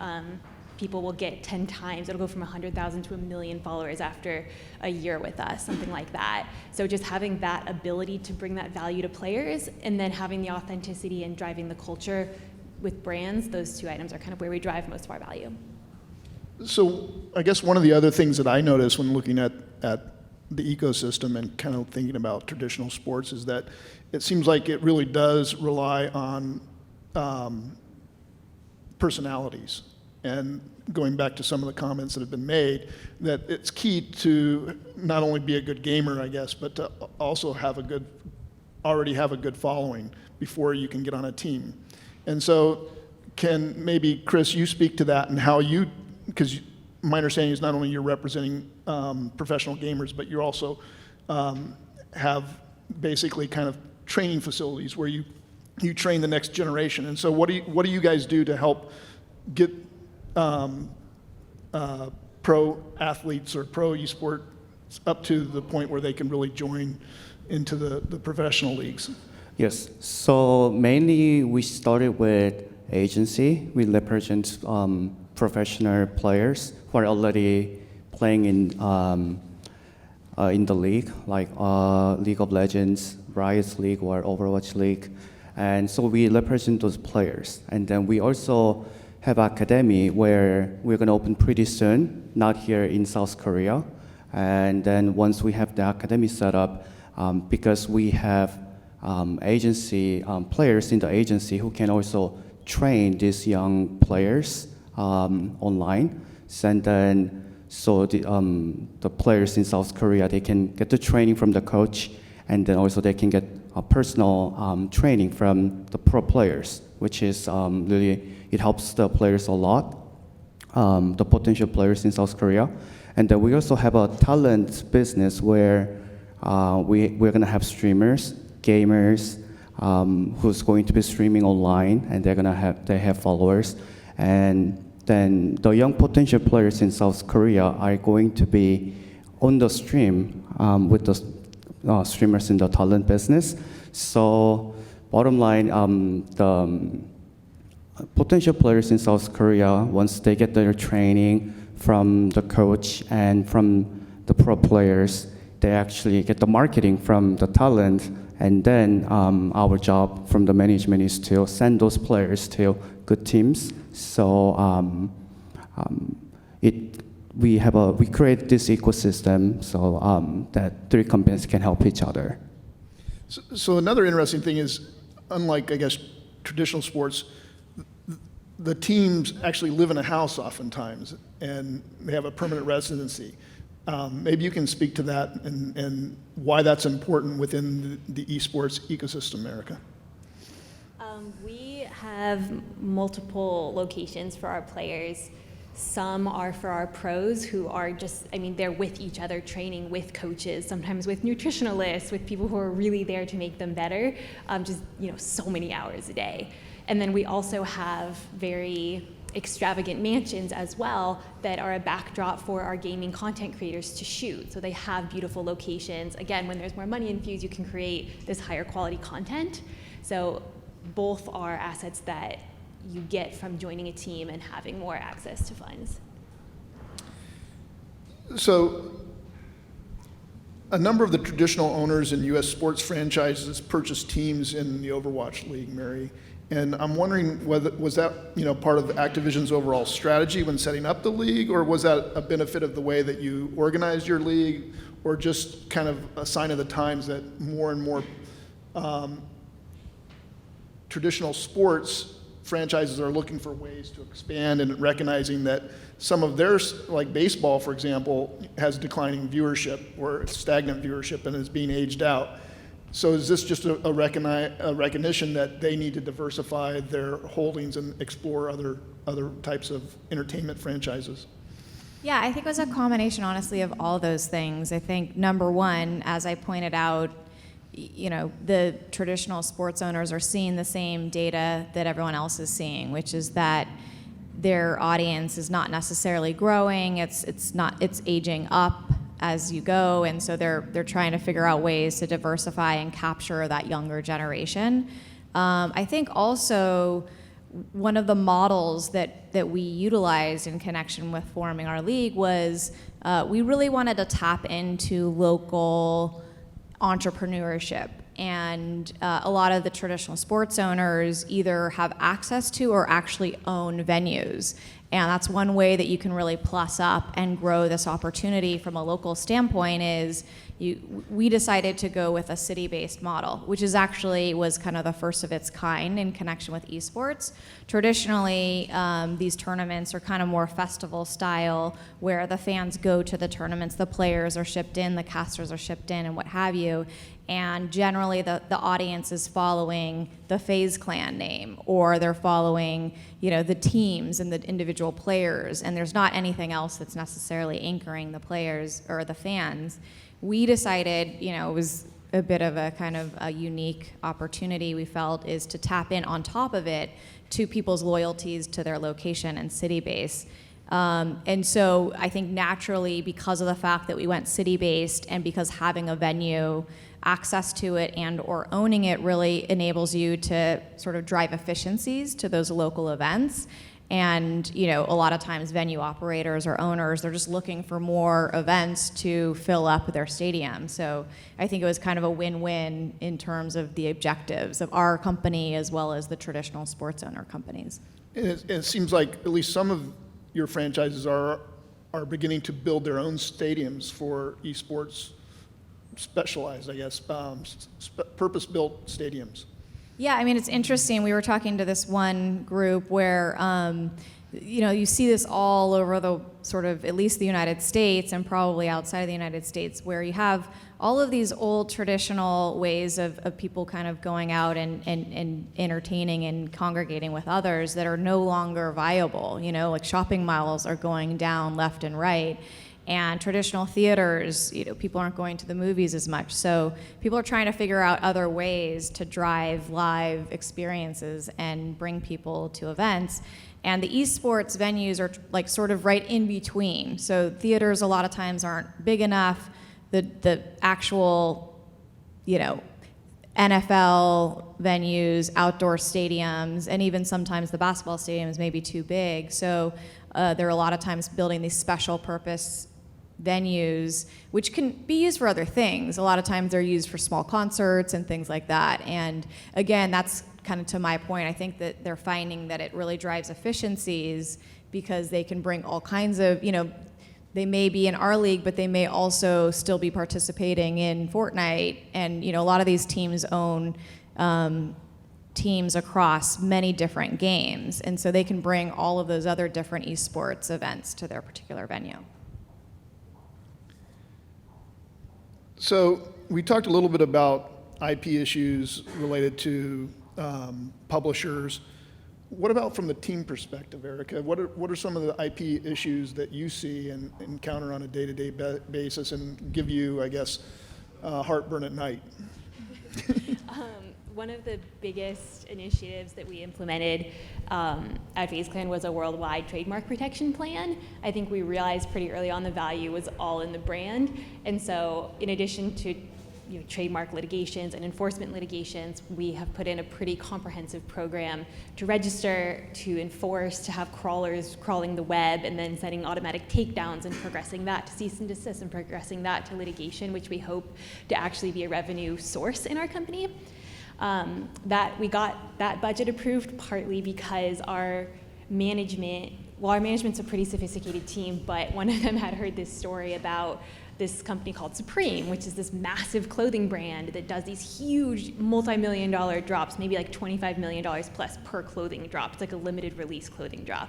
People will get 10 times. It'll go from 100,000 to 1 million followers after a year with us, something like that. So just having that ability to bring that value to players, and then having the authenticity and driving the culture with brands, those two items are kind of where we drive most of our value. So I guess one of the other things that I noticed when looking at the ecosystem and kind of thinking about traditional sports is that it seems like it really does rely on personalities. And going back to some of the comments that have been made, that it's key to not only be a good gamer, I guess, but to also already have a good following before you can get on a team. And so can maybe, Chris, you speak to that and how because my understanding is not only you're representing professional gamers, but you also have basically kind of training facilities where you train the next generation. And so what do you guys do to help get pro athletes or pro eSport up to the point where they can really join into the professional leagues? Yes. So mainly we started with agency. We represent professional players who are already playing in the league, like League of Legends, Riot League, or Overwatch League. And so we represent those players. And then we also have academy where we're going to open pretty soon, not here in South Korea. And then once we have the academy set up, because we have agency players in the agency who can also train these young players online. And then so the players in South Korea, they can get the training from the coach, and then also they can get a personal training from the pro players, which is really, it helps the players a lot, the potential players in South Korea. And then we also have a talent business where we're gonna have streamers, gamers, who's going to be streaming online, and they have followers. And then the young potential players in South Korea are going to be on the stream with the streamers in the talent business. So bottom line, potential players in South Korea, once they get their training from the coach and from the pro players, they actually get the marketing from the talent, and then our job from the management is to send those players to good teams. So we create this ecosystem so that three companies can help each other. So another interesting thing is, unlike, I guess, traditional sports, the teams actually live in a house oftentimes, and they have a permanent residency. Maybe you can speak to that and why that's important within the esports ecosystem, Erika. We have multiple locations for our players. Some are for our pros who are just, I mean, they're with each other, training with coaches, sometimes with nutritionalists, with people who are really there to make them better, just, so many hours a day. And then we also have very extravagant mansions as well that are a backdrop for our gaming content creators to shoot. So they have beautiful locations. Again, when there's more money infused, you can create this higher quality content. So both are assets that you get from joining a team and having more access to funds. So a number of the traditional owners in U.S. sports franchises purchased teams in the Overwatch League, Mary. And I'm wondering, was that part of Activision's overall strategy when setting up the league, or was that a benefit of the way that you organized your league, or just kind of a sign of the times that more and more traditional sports franchises are looking for ways to expand and recognizing that some of theirs, like baseball, for example, has declining viewership or stagnant viewership and is being aged out. So is this just a recognition that they need to diversify their holdings and explore other types of entertainment franchises? Yeah, I think it was a combination, honestly, of all those things. I think number one, as I pointed out, the traditional sports owners are seeing the same data that everyone else is seeing, which is that their audience is not necessarily growing. It's aging up as you go, and so they're trying to figure out ways to diversify and capture that younger generation. I think also one of the models that we utilized in connection with forming our league was we really wanted to tap into local entrepreneurship. And a lot of the traditional sports owners either have access to or actually own venues. And that's one way that you can really plus up and grow this opportunity from a local standpoint is we decided to go with a city-based model, which was kind of the first of its kind in connection with esports. Traditionally, these tournaments are kind of more festival style where the fans go to the tournaments, the players are shipped in, the casters are shipped in, and what have you. And generally the audience is following the FaZe clan name, or they're following the teams and the individual players, and there's not anything else that's necessarily anchoring the players or the fans. We decided, it was a bit of a kind of a unique opportunity we felt, is to tap in on top of it to people's loyalties to their location and city base. And so I think naturally, because of the fact that we went city-based and because having a venue, access to it and or owning it really enables you to sort of drive efficiencies to those local events. And a lot of times venue operators or owners, they're just looking for more events to fill up their stadium. So I think it was kind of a win-win in terms of the objectives of our company as well as the traditional sports owner companies. And it seems like at least some of your franchises are beginning to build their own stadiums for esports, specialized, I guess, purpose-built stadiums. Yeah, I mean, it's interesting. We were talking to this one group where, you see this all over the sort of, at least the United States and probably outside of the United States, where you have all of these old traditional ways of people kind of going out and entertaining and congregating with others that are no longer viable. Like shopping malls are going down left and right. And traditional theaters, people aren't going to the movies as much. So people are trying to figure out other ways to drive live experiences and bring people to events. And the esports venues are like sort of right in between. So theaters a lot of times aren't big enough. The actual, NFL venues, outdoor stadiums, and even sometimes the basketball stadiums may be too big. So there are a lot of times building these special purpose venues, which can be used for other things. A lot of times they're used for small concerts and things like that. And again, that's kind of to my point. I think that they're finding that it really drives efficiencies because they can bring all kinds of, they may be in our league, but they may also still be participating in Fortnite. And, a lot of these teams own teams across many different games. And so they can bring all of those other different esports events to their particular venue. So we talked a little bit about IP issues related to publishers. What about from the team perspective, Erika? What are some of the IP issues that you see and encounter on a day-to-day basis and give you, I guess, heartburn at night? One of the biggest initiatives that we implemented at FaZe Clan was a worldwide trademark protection plan. I think we realized pretty early on the value was all in the brand. And so in addition to trademark litigations and enforcement litigations, we have put in a pretty comprehensive program to register, to enforce, to have crawlers crawling the web, and then setting automatic takedowns and progressing that to cease and desist and progressing that to litigation, which we hope to actually be a revenue source in our company. That we got that budget approved partly because our management's a pretty sophisticated team, but one of them had heard this story about this company called Supreme, which is this massive clothing brand that does these huge multi-million-dollar drops, maybe like $25 million plus per clothing drop. It's like a limited release clothing drop.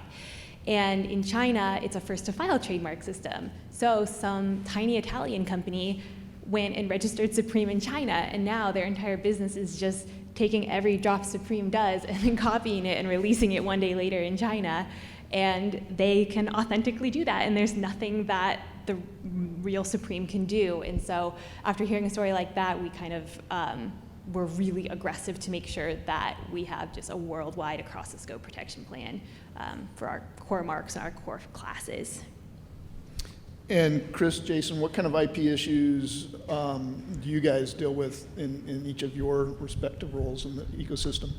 And in China, it's a first-to-file trademark system. So some tiny Italian company went and registered Supreme in China, and now their entire business is just taking every drop Supreme does and then copying it and releasing it one day later in China. And they can authentically do that, and there's nothing that the real Supreme can do. And so after hearing a story like that, we kind of were really aggressive to make sure that we have just a worldwide across the scope protection plan for our core marks and our core classes. And Chris, Jason, what kind of IP issues do you guys deal with in each of your respective roles in the ecosystem?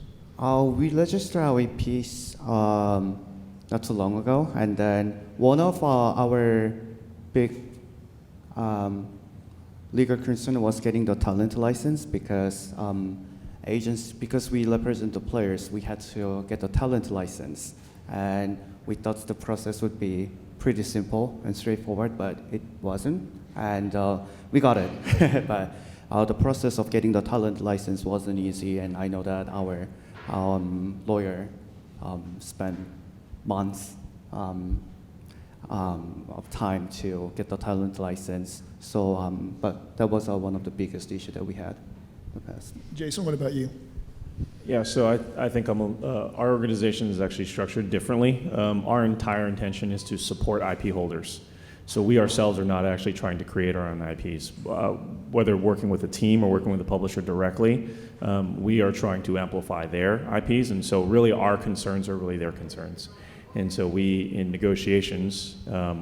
We registered our IPs not too long ago, and then one of our big legal concern was getting the talent license because because we represent the players, we had to get the talent license, and we thought the process would be pretty simple and straightforward, but it wasn't, and we got it. But the process of getting the talent license wasn't easy, and I know that our lawyer spent months of time to get the talent license. So, but that was one of the biggest issues that we had in the past. Jason, what about you? Yeah, so I think our organization is actually structured differently. Our entire intention is to support IP holders. So we ourselves are not actually trying to create our own IPs. Whether working with a team or working with a publisher directly, we are trying to amplify their IPs, and so really our concerns are really their concerns. And so we, in negotiations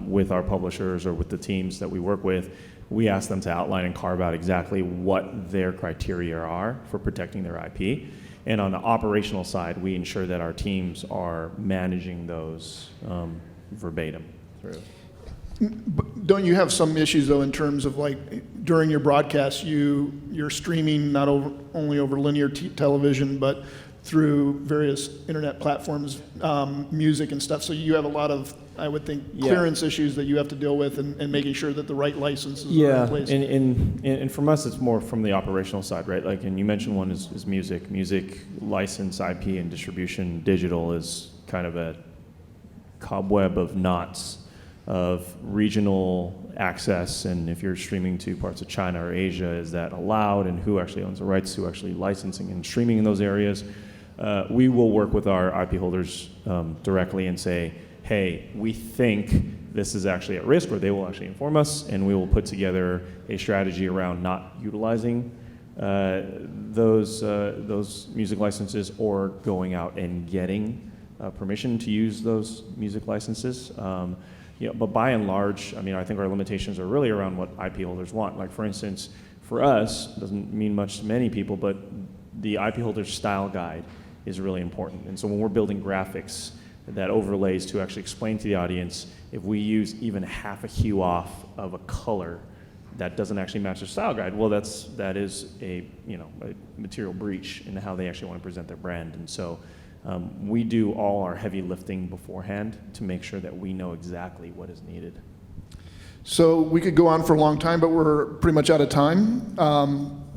with our publishers or with the teams that we work with, we ask them to outline and carve out exactly what their criteria are for protecting their IP. And on the operational side, we ensure that our teams are managing those verbatim through. But don't you have some issues, though, in terms of like during your broadcast, you're streaming not only over linear television, but through various internet platforms, music and stuff. So you have a lot of, I would think, clearance issues that you have to deal with and making sure that the right licenses are in place. And from us, it's more from the operational side, right? Like, and you mentioned one is music. Music license, IP, and distribution digital is kind of a cobweb of knots of regional access, and if you're streaming to parts of China or Asia, is that allowed, and who actually owns the rights to actually licensing and streaming in those areas? We will work with our IP holders directly and say, hey, we think this is actually at risk, or they will actually inform us, and we will put together a strategy around not utilizing those music licenses or going out and getting permission to use those music licenses. But by and large, I mean, I think our limitations are really around what IP holders want. Like, for instance, For us, doesn't mean much to many people, but the IP holder style guide is really important. And so when we're building graphics that overlays to actually explain to the audience, if we use even half a hue off of a color that doesn't actually match the style guide, well, that is a material breach in how they actually want to present their brand. And so we do all our heavy lifting beforehand to make sure that we know exactly what is needed. So we could go on for a long time, but we're pretty much out of time.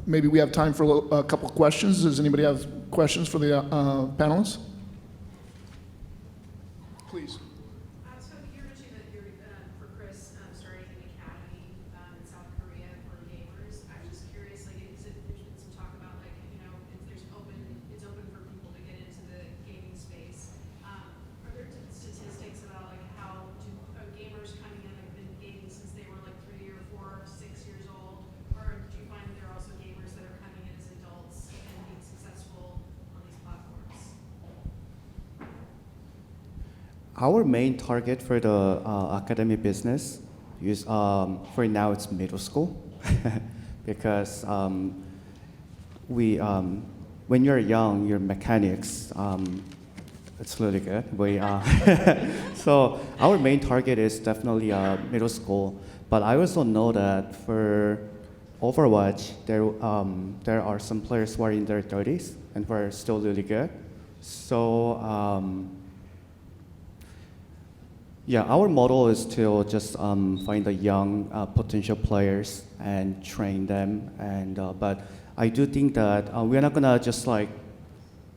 Maybe we have time for a couple questions. Does anybody have questions for the panelists? Please. So you mentioned that you're, for Chris, starting an academy in South Korea for gamers. I'm just curious, like, there's been some talk about, like, it's open for people to get into the gaming space. Are there statistics about, like, how gamers coming in have been gaming since they were, like, 3 or 4 or 6 years old? Or do you find that there are also gamers that are coming in as adults and being successful on these platforms? Our main target for the academy business is, for now, it's middle school, because when you're young, your mechanics, it's really good. So our main target is definitely middle school, but I also know that for Overwatch, there are some players who are in their 30s and who are still really good. So. Yeah, our model is to just find the young potential players and train them. But I do think that we're not gonna just like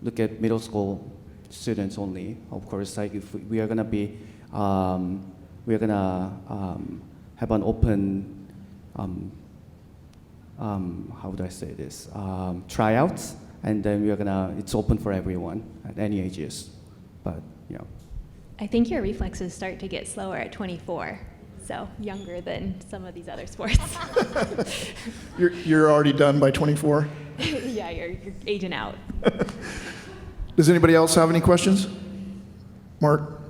look at middle school students only. Of course, like if we are gonna be, we're gonna have an open, how do I say this? Tryouts, and then it's open for everyone at any ages. But yeah. I think your reflexes start to get slower at 24, so younger than some of these other sports. You're already done by 24? Yeah, you're aging out. Does anybody else have any questions? Mark?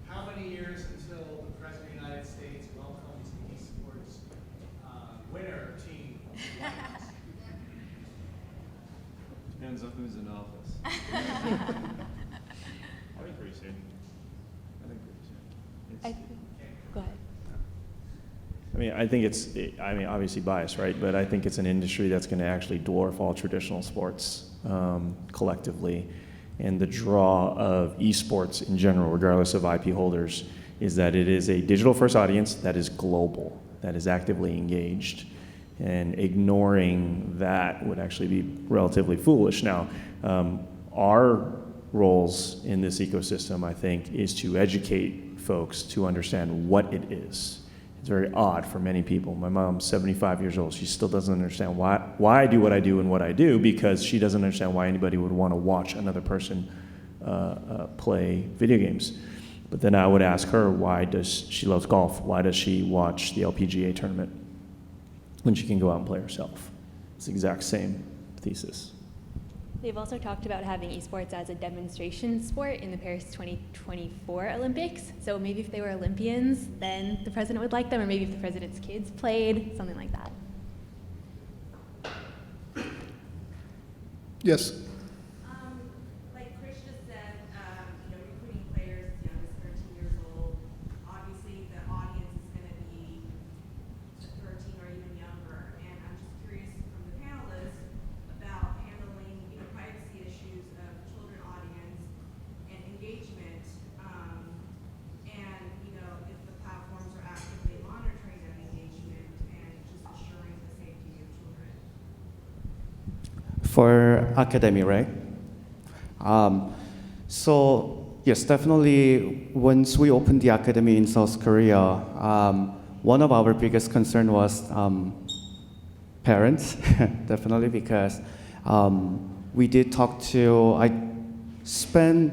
How many years until the President of the United States welcomes the eSports winner team? Depends on who's in office. I think pretty soon. Go ahead. I think it's obviously biased, right? But I think it's an industry that's going to actually dwarf all traditional sports collectively. And the draw of esports in general, regardless of IP holders, is that it is a digital-first audience that is global, that is actively engaged. And ignoring that would actually be relatively foolish. Now, our roles in this ecosystem, I think, is to educate folks to understand what it is. It's very odd for many people. My mom's 75 years old. She still doesn't understand why I do what I do and what I do, because she doesn't understand why anybody would want to watch another person play video games. But then I would ask her, she loves golf. Why does she watch the LPGA tournament when she can go out and play herself? It's the exact same thesis. They've also talked about having esports as a demonstration sport in the Paris 2024 Olympics. So maybe if they were Olympians, then the president would like them, or maybe if the president's kids played, something like that. Yes. Like Chris just said, recruiting players as young as 13 years old. Obviously, the audience is going to be 13 or even younger. And I'm just curious from the panelists about handling, privacy issues of children audience and engagement, and if the platforms are actively monitoring that engagement and just ensuring the safety of children. For academy, right? So yes, definitely. Once we opened the academy in South Korea, one of our biggest concern was parents, definitely, because we did talk to. I spent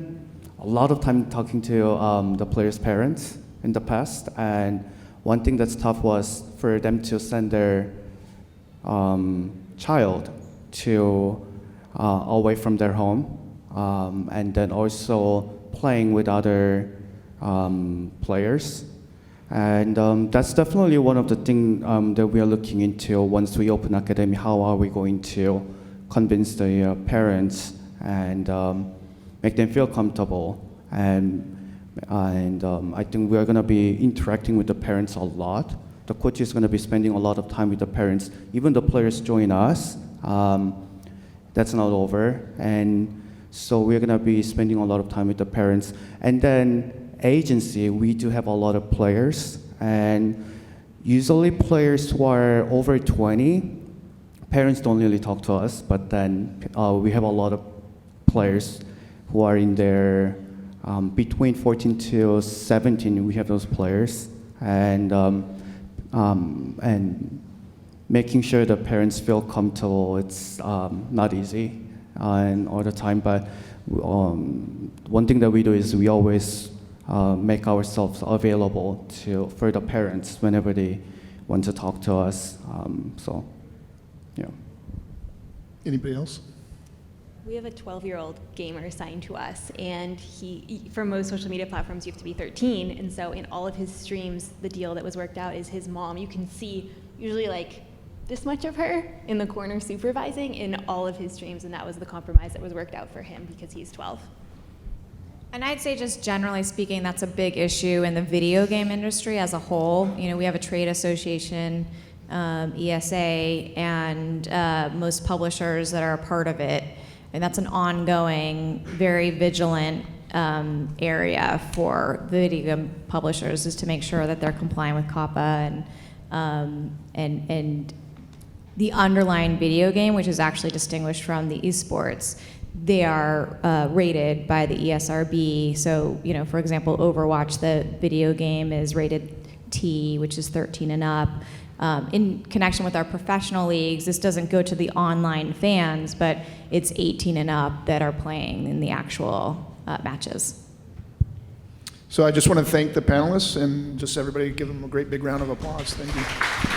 a lot of time talking to the players' parents in the past, and one thing that's tough was for them to send their child to away from their home, and then also playing with other players. And that's definitely one of the things that we are looking into once we open academy. How are we going to convince the parents and make them feel comfortable? And I think we are going to be interacting with the parents a lot. The coach is going to be spending a lot of time with the parents. Even the players join us. That's not over. And so we're going to be spending a lot of time with the parents. And then agency, we do have a lot of players. And usually players who are over 20, parents don't really talk to us. But then we have a lot of players who are in their between 14 to 17. We have those players. And making sure the parents feel comfortable, it's not easy and all the time, but one thing that we do is we always make ourselves available for the parents whenever they want to talk to us. So, yeah. Anybody else? We have a 12-year-old gamer assigned to us, and for most social media platforms, you have to be 13, and so in all of his streams, the deal that was worked out is his mom. You can see usually like this much of her in the corner supervising in all of his streams, and that was the compromise that was worked out for him because he's 12. And I'd say just generally speaking, that's a big issue in the video game industry as a whole. You know, we have a trade association, ESA, and most publishers that are a part of it. And that's an ongoing, very vigilant area for the video game publishers, is to make sure that they're complying with COPPA and the underlying video game, which is actually distinguished from the eSports. They are rated by the ESRB. So, you know, for example, Overwatch, the video game, is rated T, which is 13 and up. In connection with our professional leagues, this doesn't go to the online fans, but it's 18 and up that are playing in the actual matches. So I just want to thank the panelists and just everybody give them a great big round of applause. Thank you.